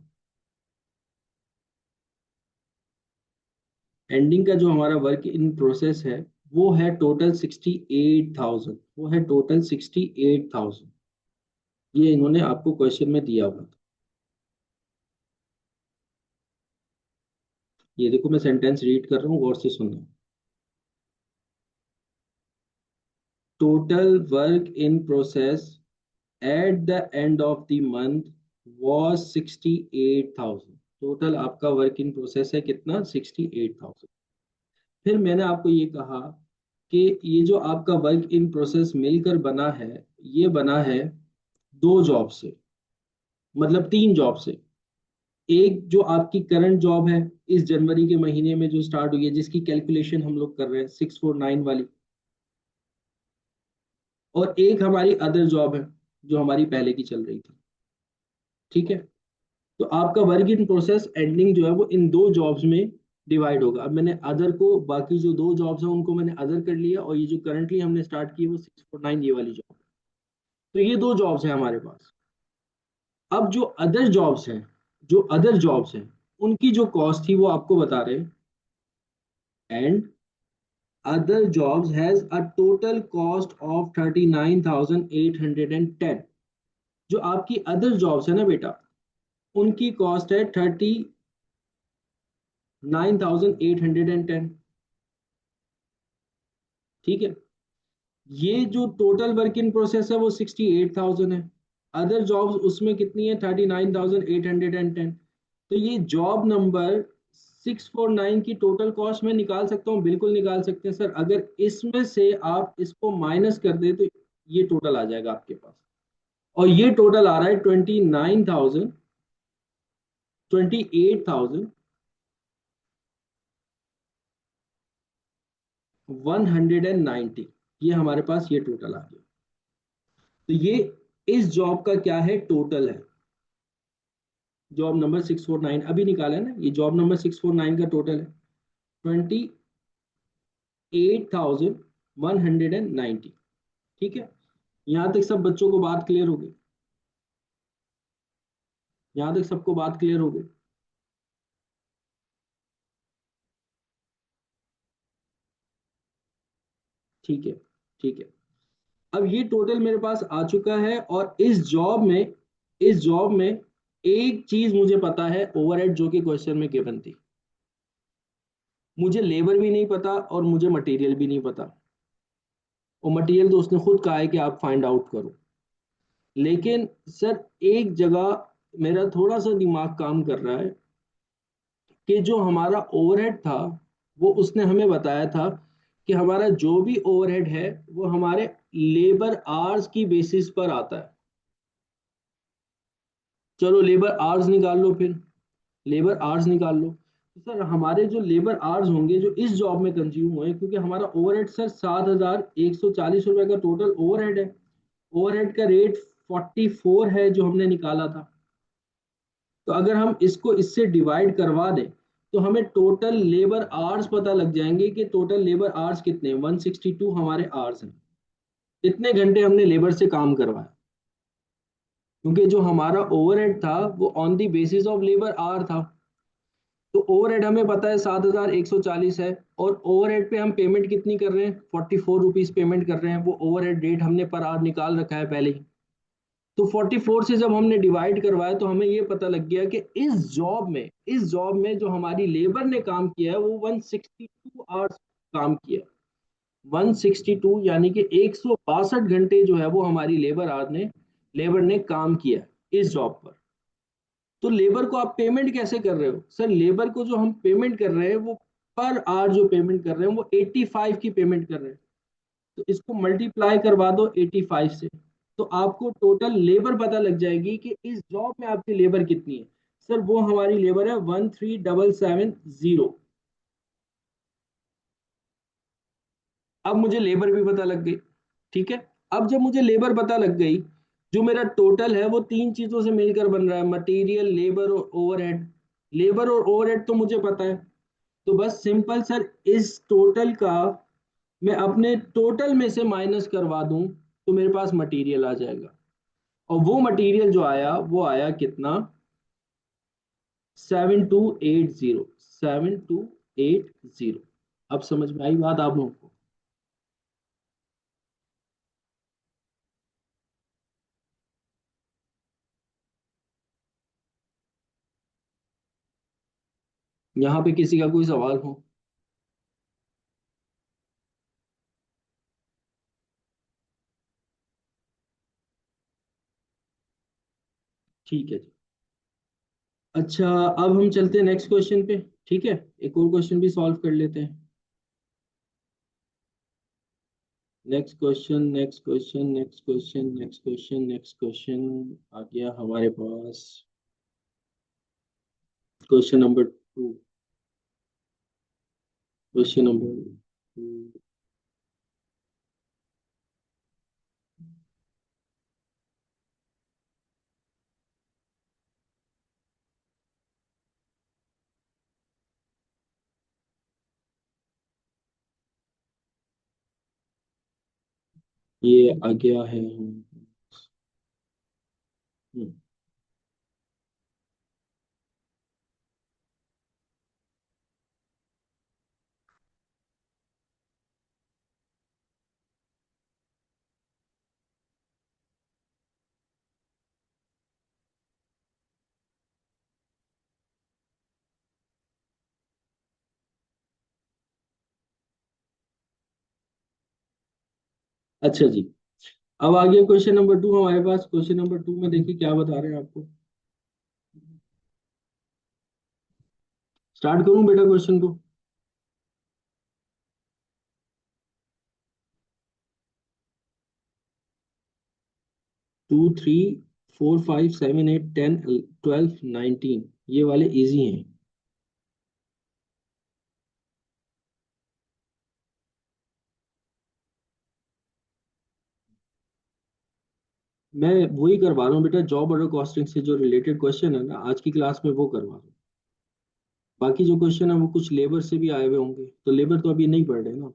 एंडिंग का जो हमारा वर्क इन प्रोसेस है, वो है टोटल 68,000। वो है टोटल 68,000। ये इन्होंने आपको क्वेश्चन में दिया हुआ था। ये देखो मैं सेंटेंस रीड कर रहा हूँ, गौर से सुनना। Total work in process at the end of the month was 68,000। Total आपका वर्क इन प्रोसेस है कितना, 68,000। फिर मैंने आपको ये कहा कि ये जो आपका वर्क इन प्रोसेस मिलकर बना है, ये बना है दो जॉब से, मतलब तीन जॉब से। एक जो आपकी करंट जॉब है, इस जनवरी के महीने में जो स्टार्ट हुई है, जिसकी कैलकुलेशन हम लोग कर रहे हैं 649 वाली, और एक हमारी अदर जॉब है जो हमारी पहले की चल रही थी। ठीक है, तो आपका वर्क इन प्रोसेस एंडिंग जो है वो इन दो जॉब्स में डिवाइड होगा। अब मैंने अदर को, बाकी जो दो जॉब्स हैं उनको मैंने अदर कर लिया, और ये जो करंटली हमने स्टार्ट की है वो 649 ये वाली जॉब। तो ये दो जॉब्स हैं हमारे पास। अब जो अदर जॉब्स हैं, जो अदर जॉब्स हैं, उनकी जो कॉस्ट थी वो आपको बता रहे हैं। And other jobs has a total cost of 39,810। जो आपकी अदर जॉब्स है ना बेटा, उनकी कॉस्ट है 39,810। ठीक है, ये जो टोटल वर्क इन प्रोसेस है वो 68,000 है। अदर जॉब्स उसमें कितनी है, 39,810। तो ये जॉब नंबर 649 की टोटल कॉस्ट मैं निकाल सकता हूँ, बिल्कुल निकाल सकते हैं सर। अगर इसमें से आप इसको माइनस कर दे तो ये टोटल आ जाएगा आपके पास, और ये टोटल आ रहा है 28,190। ये हमारे पास ये टोटल आ गया। तो ये इस जॉब का क्या है, टोटल है। जॉब नंबर 649 अभी निकाला है ना, ये जॉब नंबर 649 का टोटल है 28,190। ठीक है, यहाँ तक सब बच्चों को बात क्लियर हो गई? यहाँ तक सबको बात क्लियर हो गई? ठीक है, ठीक है। अब ये टोटल मेरे पास आ चुका है, और इस जॉब में एक चीज मुझे पता है, ओवरहेड जो कि क्वेश्चन में गिवन थी। मुझे लेबर भी नहीं पता और मुझे मटेरियल भी नहीं पता, और मटेरियल तो उसने खुद कहा है कि आप फाइंड आउट करो। लेकिन सर एक जगह मेरा थोड़ा सा दिमाग काम कर रहा है कि जो हमारा ओवरहेड था, वो उसने हमें बताया था कि हमारा जो भी ओवरहेड है वो हमारे लेबर आवर्स की बेसिस पर आता है। चलो लेबर आवर्स निकाल लो, फिर लेबर आवर्स निकाल लो। तो सर हमारे जो लेबर आवर्स होंगे जो इस जॉब में कंज्यूम हुए, क्योंकि हमारा ओवरहेड सर 7,140 रुपए का टोटल ओवरहेड है। ओवरहेड का रेट 44 है जो हमने निकाला था। तो अगर हम इसको इससे डिवाइड करवा दें तो हमें टोटल लेबर आवर्स पता लग जाएंगे कि टोटल लेबर आवर्स कितने हैं। 162 हमारे आवर्स हैं, इतने घंटे हमने लेबर से काम करवाया। क्योंकि जो हमारा ओवरहेड था वो on the basis of labour our था। तो ओवरहेड हमें पता है 7,140 है, और ओवरहेड पे हम पेमेंट कितनी कर रहे हैं, 44 रुपीज पेमेंट कर रहे हैं। वो ओवरहेड रेट हमने पर आवर निकाल रखा है पहले ही। तो 44 से जब हमने डिवाइड करवाया तो हमें ये पता लग गया कि इस जॉब में जो हमारी लेबर ने काम किया है वो 162 आवर्स काम किया। 162 यानी कि 162 घंटे जो है वो हमारी लेबर ने काम किया इस जॉब पर। तो लेबर को आप पेमेंट कैसे कर रहे हो सर? लेबर को जो हम पेमेंट कर रहे हैं वो पर आवर जो पेमेंट कर रहे हैं वो 85 की पेमेंट कर रहे हैं। तो इसको मल्टीप्लाई करवा दो 85 से, तो आपको टोटल लेबर पता लग जाएगी कि इस जॉब में आपकी लेबर कितनी है। सर वो हमारी लेबर है 13,770। अब मुझे लेबर भी पता लग गई। ठीक है, अब जब मुझे लेबर पता लग गई, जो मेरा टोटल है वो तीन चीजों से मिलकर बन रहा है, मटेरियल, लेबर और ओवरहेड। लेबर और ओवरहेड तो मुझे पता है, तो बस सिंपल सर इस टोटल का मैं अपने टोटल में से माइनस करवा दूं तो मेरे पास मटेरियल आ जाएगा। और वो मटेरियल जो आया वो आया कितना, 7280। 7280। अब समझ में आई बात आप लोगों को? यहाँ पे किसी का कोई सवाल हो? ठीक है जी। अच्छा, अब हम चलते हैं नेक्स्ट क्वेश्चन पे। ठीक है, एक और क्वेश्चन भी सॉल्व कर लेते हैं। Next question, next question, next question, next question, next question आ गया हमारे पास। Question number 2। Question number 2। ये आ गया है। हम्म, अच्छा जी। अब आ गया क्वेश्चन नंबर 2 हमारे पास। क्वेश्चन नंबर 2 में देखिए क्या बता रहे हैं आपको। स्टार्ट करूं बेटा क्वेश्चन को? 2, 3, 4, 5, 7, 8, 10, 12, 19 ये वाले इजी हैं। मैं वही करवा रहा हूँ बेटा, जॉब ऑर्डर कॉस्टिंग से जो रिलेटेड क्वेश्चन है ना आज की क्लास में वो करवा रहा हूँ। बाकी जो क्वेश्चन है वो कुछ लेबर से भी आए हुए होंगे, तो लेबर तो अभी नहीं पढ़ रहे ना।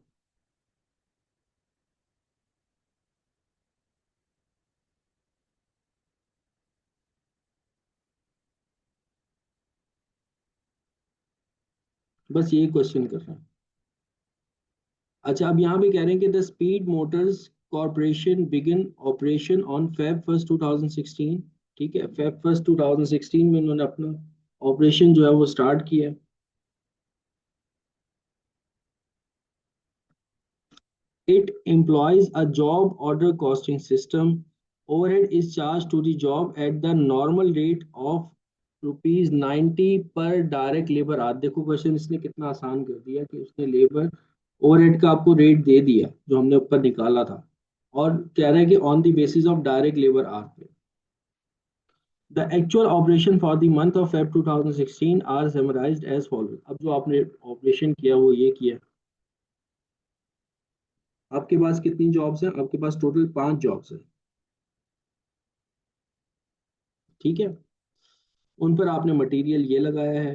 बस यही क्वेश्चन कर रहे हैं। अच्छा, अब यहाँ पे कह रहे हैं कि the speed Motors corporation begin operation on Feb 1 2016। ठीक है, Feb 1 2016 में उन्होंने अपना ऑपरेशन जो है वो स्टार्ट किया। It employs a job order costing system. Overhead is charged to the job at the normal rate of ₹90 per direct labor hour। देखो क्वेश्चन इसने कितना आसान कर दिया कि उसने लेबर ओवरहेड का आपको रेट दे दिया जो हमने ऊपर निकाला था, और कह रहा है कि on the basis of direct labour hour पे। The actual operation for the month of Feb 2016 are summarised as follow. अब जो आपने ऑपरेशन किया वो ये किया। आपके पास कितनी जॉब्स हैं? आपके पास टोटल 5 जॉब्स हैं। ठीक है। उन पर आपने मटेरियल ये लगाया है,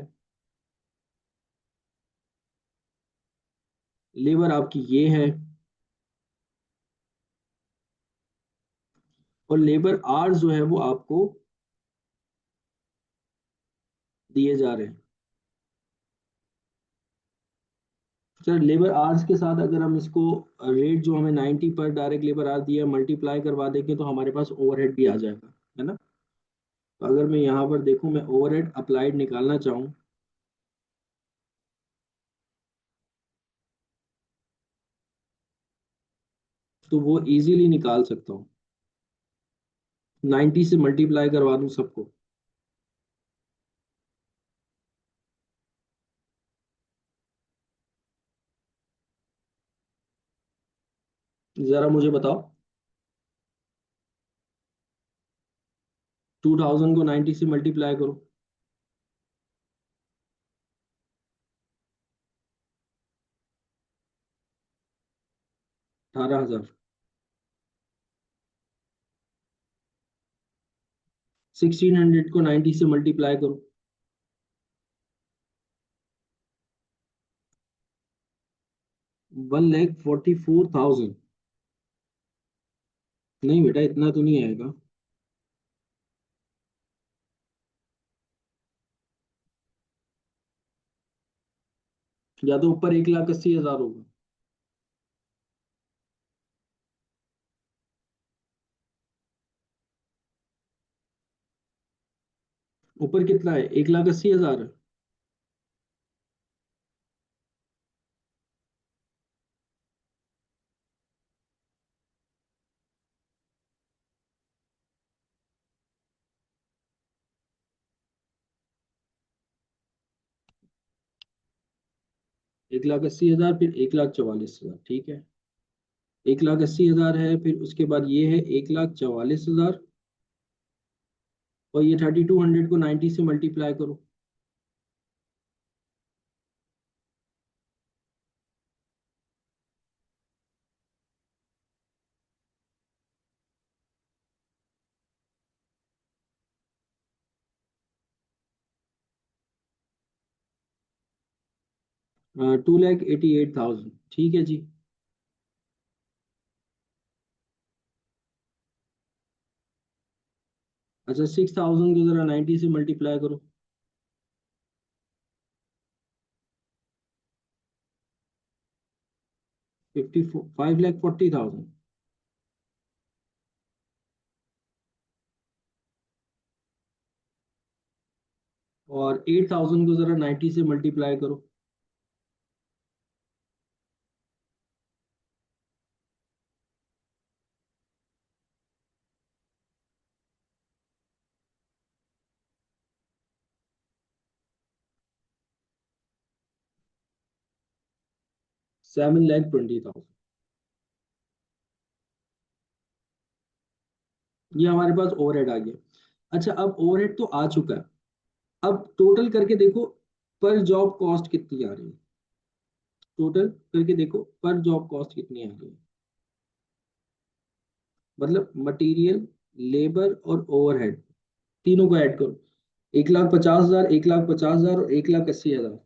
लेबर आपकी ये है, और लेबर आवर्स जो है वो आपको दिए जा रहे हैं। सर लेबर आवर्स के साथ अगर हम इसको रेट जो हमें 90 पर डायरेक्ट लेबर आवर दिया मल्टीप्लाई करवा देंगे तो हमारे पास ओवरहेड भी आ जाएगा, है ना। तो अगर मैं यहाँ पर देखूं, मैं ओवरहेड अप्लाइड निकालना चाहूँ तो वो इजीली निकाल सकता हूँ। 90 से मल्टीप्लाई करवा दूं सबको। जरा मुझे बताओ, 2000 को 90 से मल्टीप्लाई करो। 18,000। 1600 को 90 से मल्टीप्लाई करो। 1,44,000। नहीं बेटा, इतना तो नहीं आएगा। या तो ऊपर 1,80,000 होगा। ऊपर कितना है? 1,80,000 है। एक लाख अस्सी हजार, फिर 1,44,000, ठीक है। 1,80,000 है, फिर उसके बाद ये है 1,44,000, और ये 3,200 को 90 से मल्टीप्लाई करो। 2,88,000, ठीक है जी। अच्छा, 6,000 को जरा 90 से मल्टीप्लाई करो। 5,40,000। और 8,000 को जरा 90 से मल्टीप्लाई करो। 7,20,000। ये हमारे पास ओवरहेड आ गया। अच्छा, अब ओवरहेड तो आ चुका है। अब टोटल करके देखो, पर जॉब कॉस्ट कितनी आ रही है। टोटल करके देखो पर जॉब कॉस्ट कितनी आ रही है। मतलब मटेरियल, लेबर और ओवरहेड, तीनों को ऐड करो। 1,50,000, 1,50,000 और 1,80,000,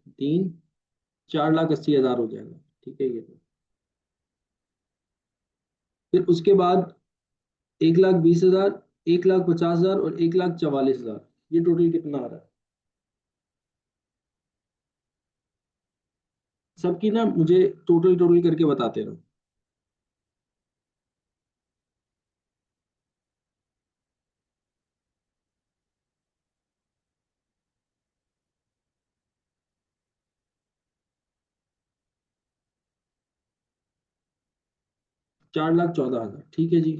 4,80,000 हो जाएगा। ठीक है ये तो। फिर उसके बाद 1,20,000, 1,50,000 और 1,44,000, ये टोटल कितना आ रहा है? सबकी ना मुझे टोटल टोटल करके बताते रहो। 4,14,000, ठीक है जी।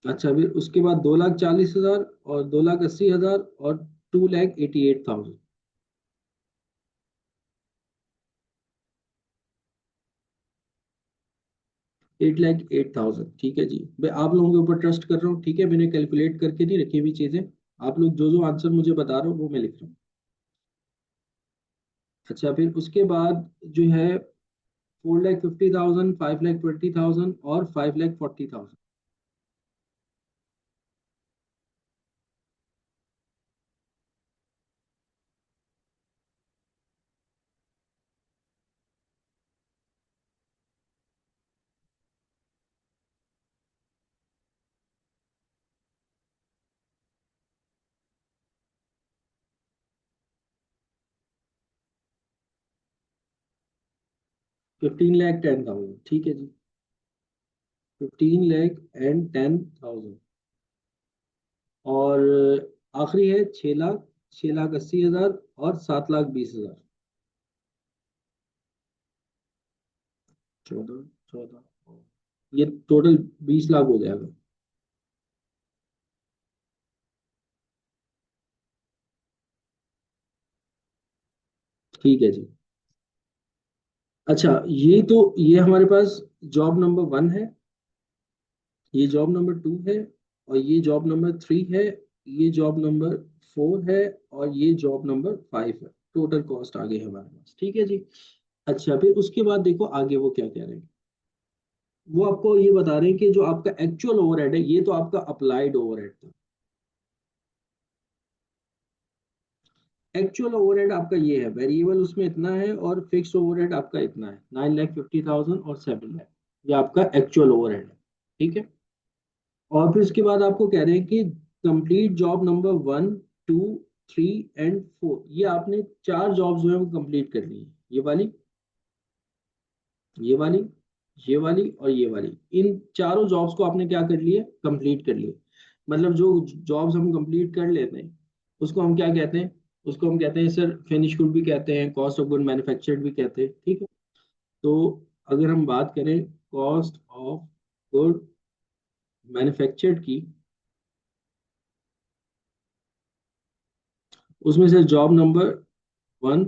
अच्छा, फिर उसके बाद 2,40,000 और 2,80,000 और 2,88,000। 8,08,000, ठीक है जी। मैं आप लोगों के ऊपर ट्रस्ट कर रहा हूँ, ठीक है, मैंने कैलकुलेट करके नहीं रखी हुई चीजें। आप लोग जो जो आंसर मुझे बता रहे हो वो मैं लिख रहा हूँ। अच्छा, फिर उसके बाद जो है 4,50,000, 5,20,000 और 5,40,000। 15,10,000, ठीक है जी। 15,10,000। और आखिरी है 6 लाख, 6,80,000 और 7,20,000। 14, 14, ये टोटल 20 लाख हो जाएगा। ठीक है जी। अच्छा, ये हमारे पास जॉब नंबर 1 है, ये जॉब नंबर 2 है, और ये जॉब नंबर 3 है, ये जॉब नंबर 4 है, और ये जॉब नंबर 5 है। टोटल कॉस्ट आ गई हमारे पास, ठीक है जी। अच्छा, फिर उसके बाद देखो आगे वो क्या कह रहे हैं। वो आपको ये बता रहे हैं कि जो आपका एक्चुअल ओवरहेड है, ये तो आपका अप्लाइड ओवरहेड था। एक्चुअल ओवरहेड आपका ये है, वेरिएबल उसमें इतना है और फिक्स ओवरहेड आपका इतना है, 9,50,000 और 7 लाख। ये आपका एक्चुअल ओवरहेड है, ठीक है। और फिर उसके बाद आपको कह रहे हैं कि कंप्लीट जॉब नंबर 1, 2, 3 एंड 4। ये आपने 4 जॉब्स जो है वो कंप्लीट कर ली है। ये वाली, ये वाली, ये वाली और ये वाली। इन चारों जॉब्स को आपने क्या कर लिए, कंप्लीट कर लिए। मतलब जो जॉब्स हम कंप्लीट कर लेते हैं उसको हम क्या कहते हैं, उसको हम कहते हैं सर फिनिश गुड भी कहते हैं, कॉस्ट ऑफ गुड मैन्युफैक्चर्ड भी कहते हैं, ठीक है। तो अगर हम बात करें कॉस्ट ऑफ गुड मैन्युफैक्चर्ड की, उसमें से job number 1,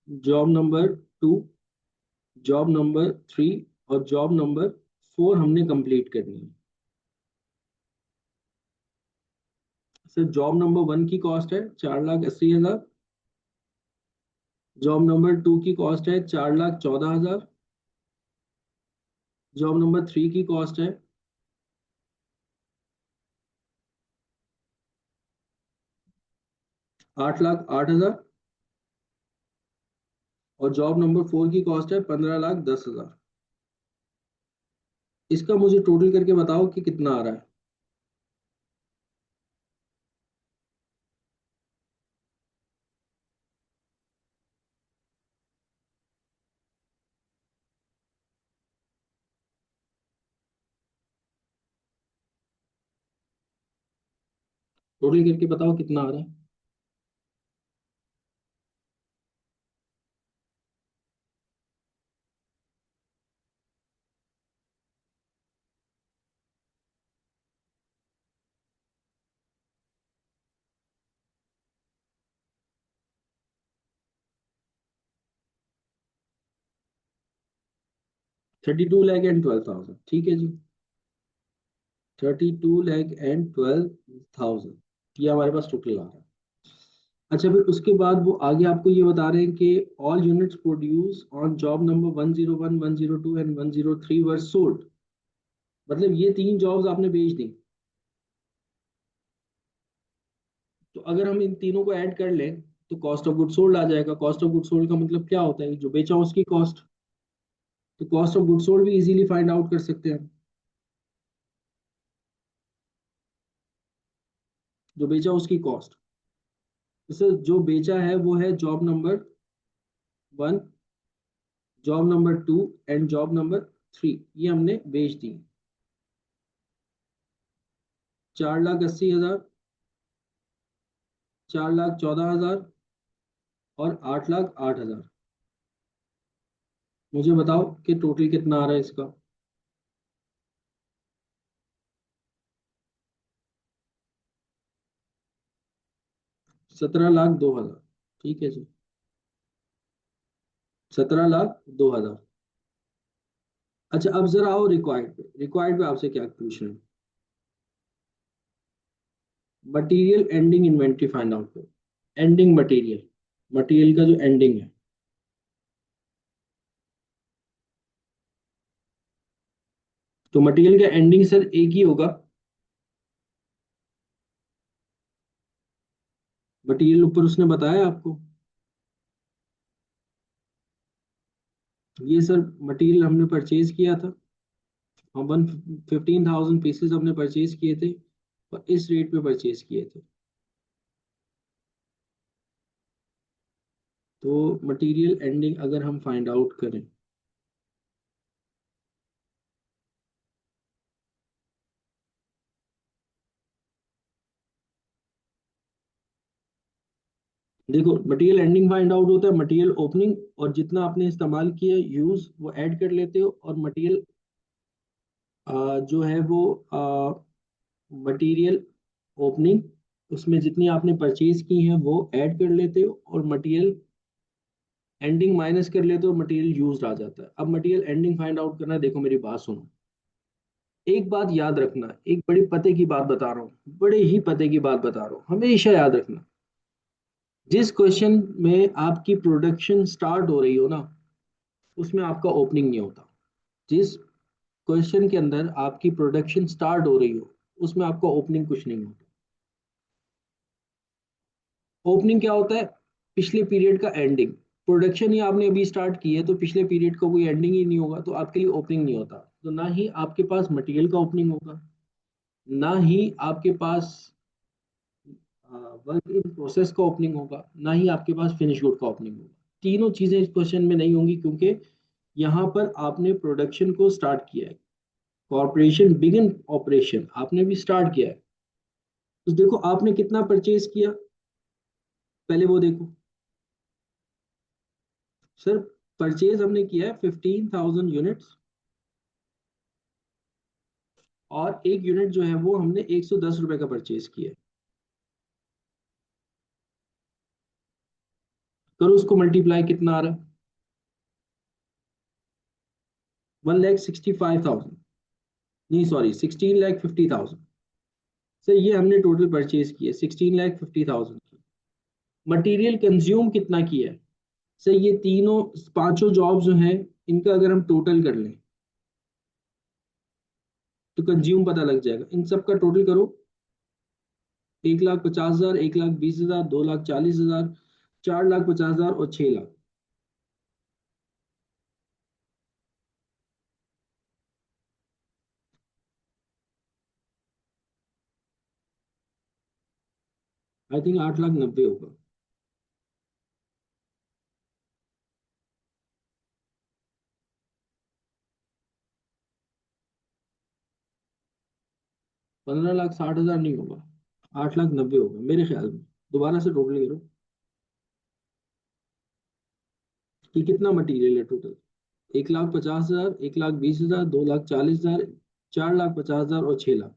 job number 2, job number 3 और जॉब नंबर 4 हमने कंप्लीट करनी है। सर जॉब नंबर 1 की कॉस्ट है 4,80,000, जॉब नंबर 2 की कॉस्ट है 4,14,000, जॉब नंबर 3 की कॉस्ट है 8,08,000, और जॉब नंबर 4 की कॉस्ट है 15,10,000। इसका मुझे टोटल करके बताओ कि कितना आ रहा है। टोटल करके बताओ कितना आ रहा है। 32,12,000, ठीक है जी। 32,12,000 ये हमारे पास टोटल आ रहा है। अच्छा, फिर उसके बाद वो आगे आपको ये बता रहे हैं कि all units produce on job number 101, 102 and 103 were sold. मतलब ये 3 जॉब्स आपने बेच दी। तो अगर हम इन तीनों को ऐड कर लें तो कॉस्ट ऑफ गुड सोल्ड आ जाएगा। कॉस्ट ऑफ गुड सोल्ड का मतलब क्या होता है, जो बेचा उसकी कॉस्ट। तो कॉस्ट ऑफ गुड सोल्ड भी इजीली फाइंड आउट कर सकते हैं। जो बेचा उसकी कॉस्ट, जैसे जो बेचा है वो है job number 1, job number 2 and job number 3। ये हमने बेच दी। 4,80,000, 4,14,000 और 8,08,000। मुझे बताओ कि टोटल कितना आ रहा है इसका। 17,02,000, ठीक है जी। 17,02,000। अच्छा अब जरा आओ रिक्वायर्ड पे। रिक्वायर्ड पे आपसे क्या पूछ रहे हैं? Material ending inventory find out करो। एंडिंग मटेरियल, मटेरियल का जो एंडिंग है। तो मटेरियल का एंडिंग सर एक ही होगा। मटेरियल ऊपर उसने बताया आपको। ये सर मटेरियल हमने परचेज किया था। हम 15,000 पीसेज हमने परचेज किए थे और इस रेट पे परचेज किए थे। तो मटेरियल एंडिंग अगर हम फाइंड आउट करें, देखो मटेरियल एंडिंग फाइंड आउट होता है मटेरियल ओपनिंग, और जितना आपने इस्तेमाल किया यूज वो ऐड कर लेते हो, और मटेरियल जो है वो मटेरियल ओपनिंग, उसमें जितनी आपने परचेज की है वो ऐड कर लेते हो, और मटेरियल एंडिंग माइनस कर लेते हो, मटेरियल यूज्ड आ जाता है। अब मटेरियल एंडिंग फाइंड आउट करना है। देखो मेरी बात सुनो, एक बात याद रखना, एक बड़ी पते की बात बता रहा हूँ, बड़े ही पते की बात बता रहा हूँ, हमेशा याद रखना। जिस क्वेश्चन में आपकी प्रोडक्शन स्टार्ट हो रही हो ना, उसमें आपका ओपनिंग नहीं होता। जिस क्वेश्चन के अंदर आपकी प्रोडक्शन स्टार्ट हो रही हो, उसमें आपका ओपनिंग कुछ नहीं होता। ओपनिंग क्या होता है? पिछले पीरियड का एंडिंग। प्रोडक्शन ही आपने अभी स्टार्ट की है तो पिछले पीरियड का कोई एंडिंग ही नहीं होगा, तो आपके लिए ओपनिंग नहीं होता। तो ना ही आपके पास मटेरियल का ओपनिंग होगा, ना ही आपके पास वर्क इन प्रोसेस का ओपनिंग होगा, ना ही आपके पास फिनिश गुड का ओपनिंग होगा। तीनों चीजें इस क्वेश्चन में नहीं होंगी, क्योंकि यहाँ पर आपने प्रोडक्शन को स्टार्ट किया है। कॉर्पोरेशन बिगिन ऑपरेशन आपने भी स्टार्ट किया है। तो देखो आपने कितना परचेज किया, पहले वो देखो। सर परचेज हमने किया है 15,000 यूनिट्स, और एक यूनिट जो है वो हमने 110 रुपए का परचेज किया है। करो उसको मल्टीप्लाई, कितना आ रहा है? 1,65,000, नहीं सॉरी 16,50,000। सर ये हमने टोटल परचेज किया 16,50,000 की। मटेरियल कंज्यूम कितना किया है? सर ये तीनों पांचों जॉब जो हैं, इनका अगर हम टोटल कर लें तो कंज्यूम पता लग जाएगा। इन सब का टोटल करो। 1,50,000, 1,20,000, 2,40,000, 4,50,000 और 6 लाख। आई थिंक 8,90,000 होगा। 15,60,000 नहीं होगा, 8,90,000 होगा मेरे ख्याल में। दोबारा से टोटल करो कि कितना मटीरियल है टोटल। 1,50,000, 1,20,000, 2,40,000, 4,50,000 और 6 लाख।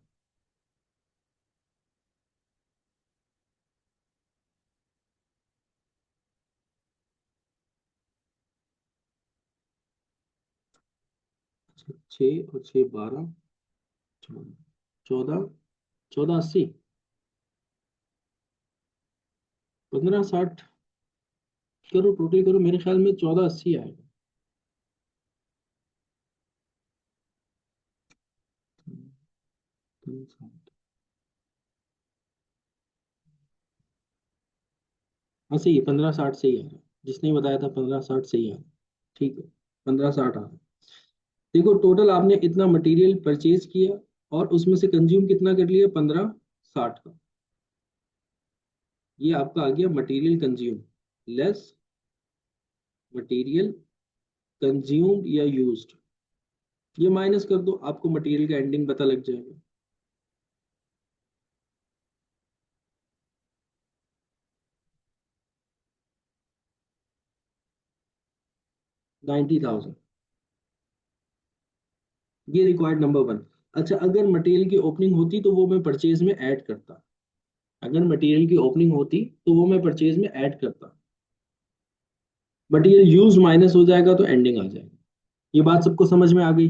छः और छः 12, 14, 14,80, 15,60। करो टोटल करो, मेरे ख्याल में 14,80 आएगा। 3,60। हाँ सही है, 15,60 सही आ रहा है। जिसने बताया था 15,60 सही आ रहा है। ठीक है, 15,60 आ रहा है। देखो टोटल आपने इतना मटेरियल परचेज किया, और उसमें से कंज्यूम कितना कर लिया? 15,60 का। ये आपका आ गया material consume less material consumed या यूज्ड। ये माइनस कर दो, आपको मटेरियल का एंडिंग पता लग जाएगा। 90,000। ये रिक्वायर्ड नंबर 1। अच्छा अगर मटेरियल की ओपनिंग होती तो वो मैं परचेज में ऐड करता। अगर मटेरियल की ओपनिंग होती तो वो मैं परचेज में ऐड करता। मटेरियल यूज माइनस हो जाएगा तो एंडिंग आ जाएगा। ये बात सबको समझ में आ गई?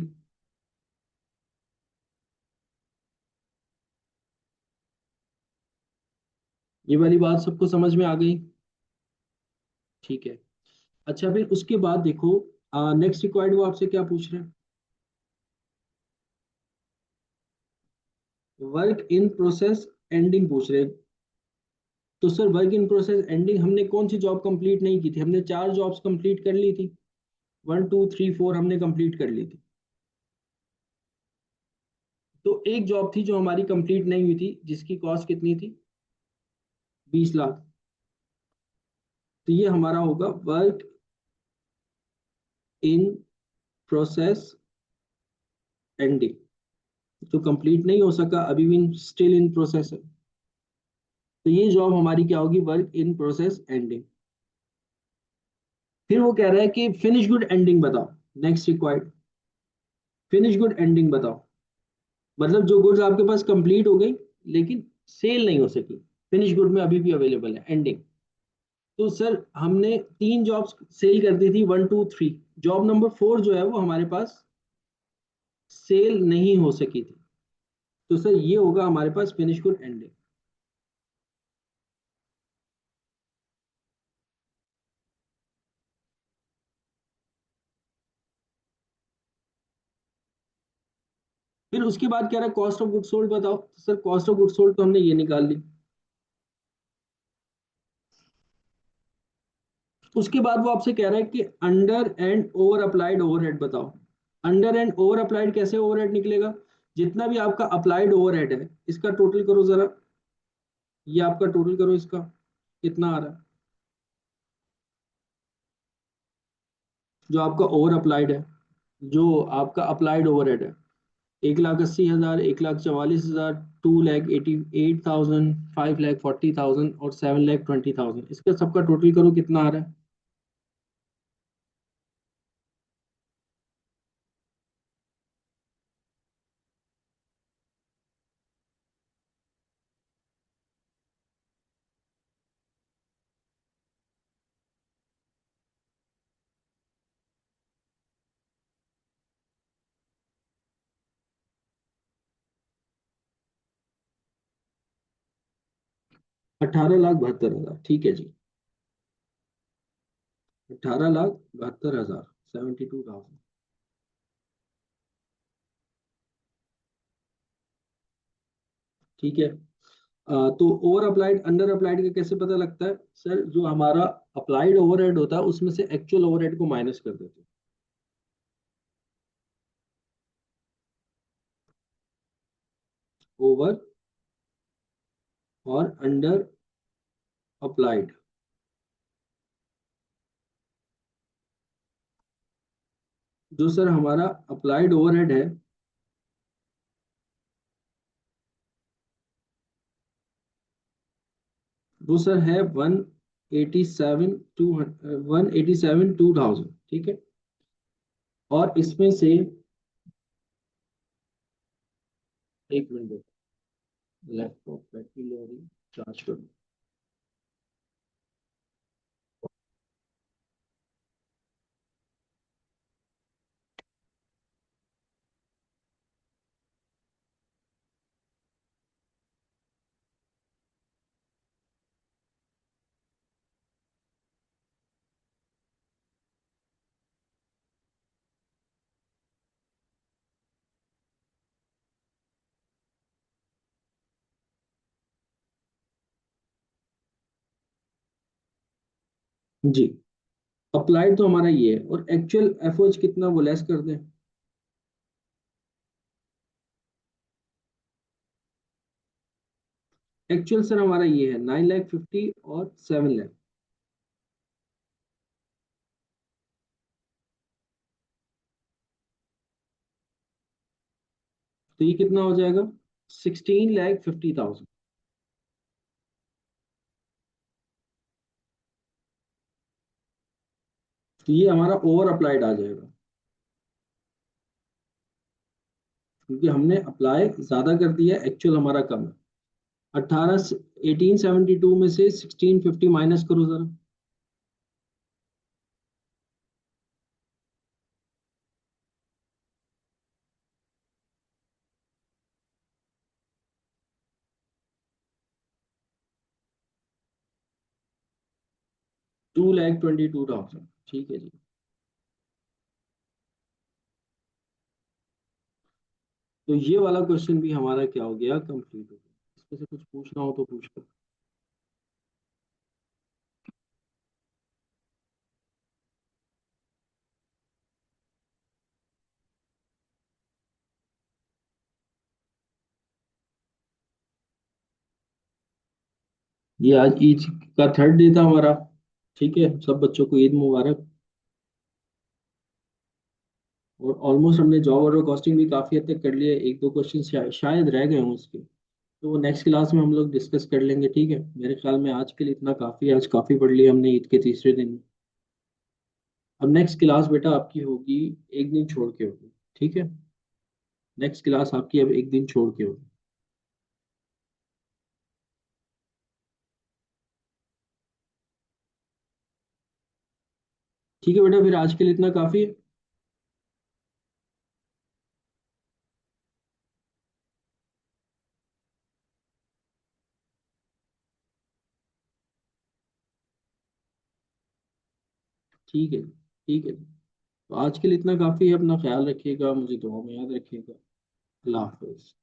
ये वाली बात सबको समझ में आ गई? ठीक है। अच्छा, फिर उसके बाद देखो, नेक्स्ट रिक्वायर्ड वो आपसे क्या पूछ रहे हैं? वर्क इन प्रोसेस एंडिंग पूछ रहे हैं। तो sir work in process ending, हमने कौन सी जॉब कंप्लीट नहीं की थी? हमने 4 जॉब्स कंप्लीट कर ली थी। 1 2 3 4 हमने कंप्लीट कर ली थी। तो एक जॉब थी जो हमारी कंप्लीट नहीं हुई थी, जिसकी कॉस्ट कितनी थी? 20 लाख। तो ये हमारा होगा वर्क इन प्रोसेस एंडिंग। तो कंप्लीट नहीं हो सका, अभी भी स्टिल इन प्रोसेस है। तो ये जॉब हमारी क्या होगी? Work in process ending. फिर वो कह रहा है कि फिनिश गुड एंडिंग बताओ। Next required, finish good ending बताओ। मतलब जो गुड्स आपके पास कंप्लीट हो गई लेकिन सेल नहीं हो सकी, फिनिश गुड में अभी भी अवेलेबल है, एंडिंग। तो सर हमने 3 जॉब्स सेल कर दी थी, 1 2 3। जॉब नंबर 4 जो है वो हमारे पास सेल नहीं हो सकी थी। तो सर ये होगा हमारे पास फिनिश गुड एंडिंग। फिर उसके बाद कह रहा है कॉस्ट ऑफ गुड सोल्ड बताओ। तो sir cost of good sold तो हमने ये निकाल ली। उसके बाद वो आपसे कह रहा है कि under and over applied overhead बताओ। अंडर एंड ओवर अप्लाइड कैसे ओवरहेड निकलेगा? जितना भी आपका अप्लाइड ओवरहेड है इसका टोटल करो जरा। ये आपका टोटल करो इसका, कितना आ रहा है? जो आपका ओवर अप्लाइड है, जो आपका अप्लाइड ओवरहेड है, 1,80,000, 1,44,000, 2,88,000, 5,40,000 और 7,20,000, इसका सबका टोटल करो कितना आ रहा है? 18,72,000, ठीक है जी। 18,72,000, 72,000। ठीक है। तो ओवर अप्लाइड अंडर अप्लाइड का कैसे पता लगता है? सर जो हमारा अप्लाइड ओवरहेड होता है उसमें से एक्चुअल ओवरहेड को माइनस कर देते हैं। ओवर और अंडर अप्लाइड, जो सर हमारा अप्लाइड ओवरहेड है वो सर है 187,200, ठीक है। और इसमें से, एक मिनट, लैपटॉप बैटरी लो रही, चार्ज करो। जी, अप्लाइड तो हमारा ये है, और एक्चुअल एफओज कितना वो लेस कर दें। एक्चुअल सर हमारा ये है 9,50,000 और 7,00,000। तो ये कितना हो जाएगा? 16,50,000। तो ये हमारा ओवर अप्लाइड आ जाएगा, क्योंकि हमने अप्लाई ज्यादा कर दिया, एक्चुअल हमारा कम है। 1872 में से 1650 माइनस करो जरा। 2,22,000, ठीक है जी। तो ये वाला क्वेश्चन भी हमारा क्या हो गया, कंप्लीट हो गया। इसमें से कुछ पूछना हो तो पूछ लो। ये आज ईद का थर्ड डे था हमारा। ठीक है, सब बच्चों को ईद मुबारक। और ऑलमोस्ट हमने जॉब और कॉस्टिंग भी काफी हद तक कर लिया है। एक दो क्वेश्चन शायद रह गए हों उसके, तो वो नेक्स्ट क्लास में हम लोग डिस्कस कर लेंगे, ठीक है। मेरे ख्याल में आज के लिए इतना काफी है, आज काफी पढ़ लिया हमने ईद के तीसरे दिन। अब नेक्स्ट क्लास बेटा आपकी होगी, एक दिन छोड़ के होगी, ठीक है। नेक्स्ट क्लास आपकी अब एक दिन छोड़ के होगी। ठीक है बेटा, फिर आज के लिए इतना काफी है। ठीक है, ठीक है। तो आज के लिए इतना काफी है, अपना ख्याल रखिएगा, मुझे दुआ में याद रखिएगा। अल्लाह हाफिज।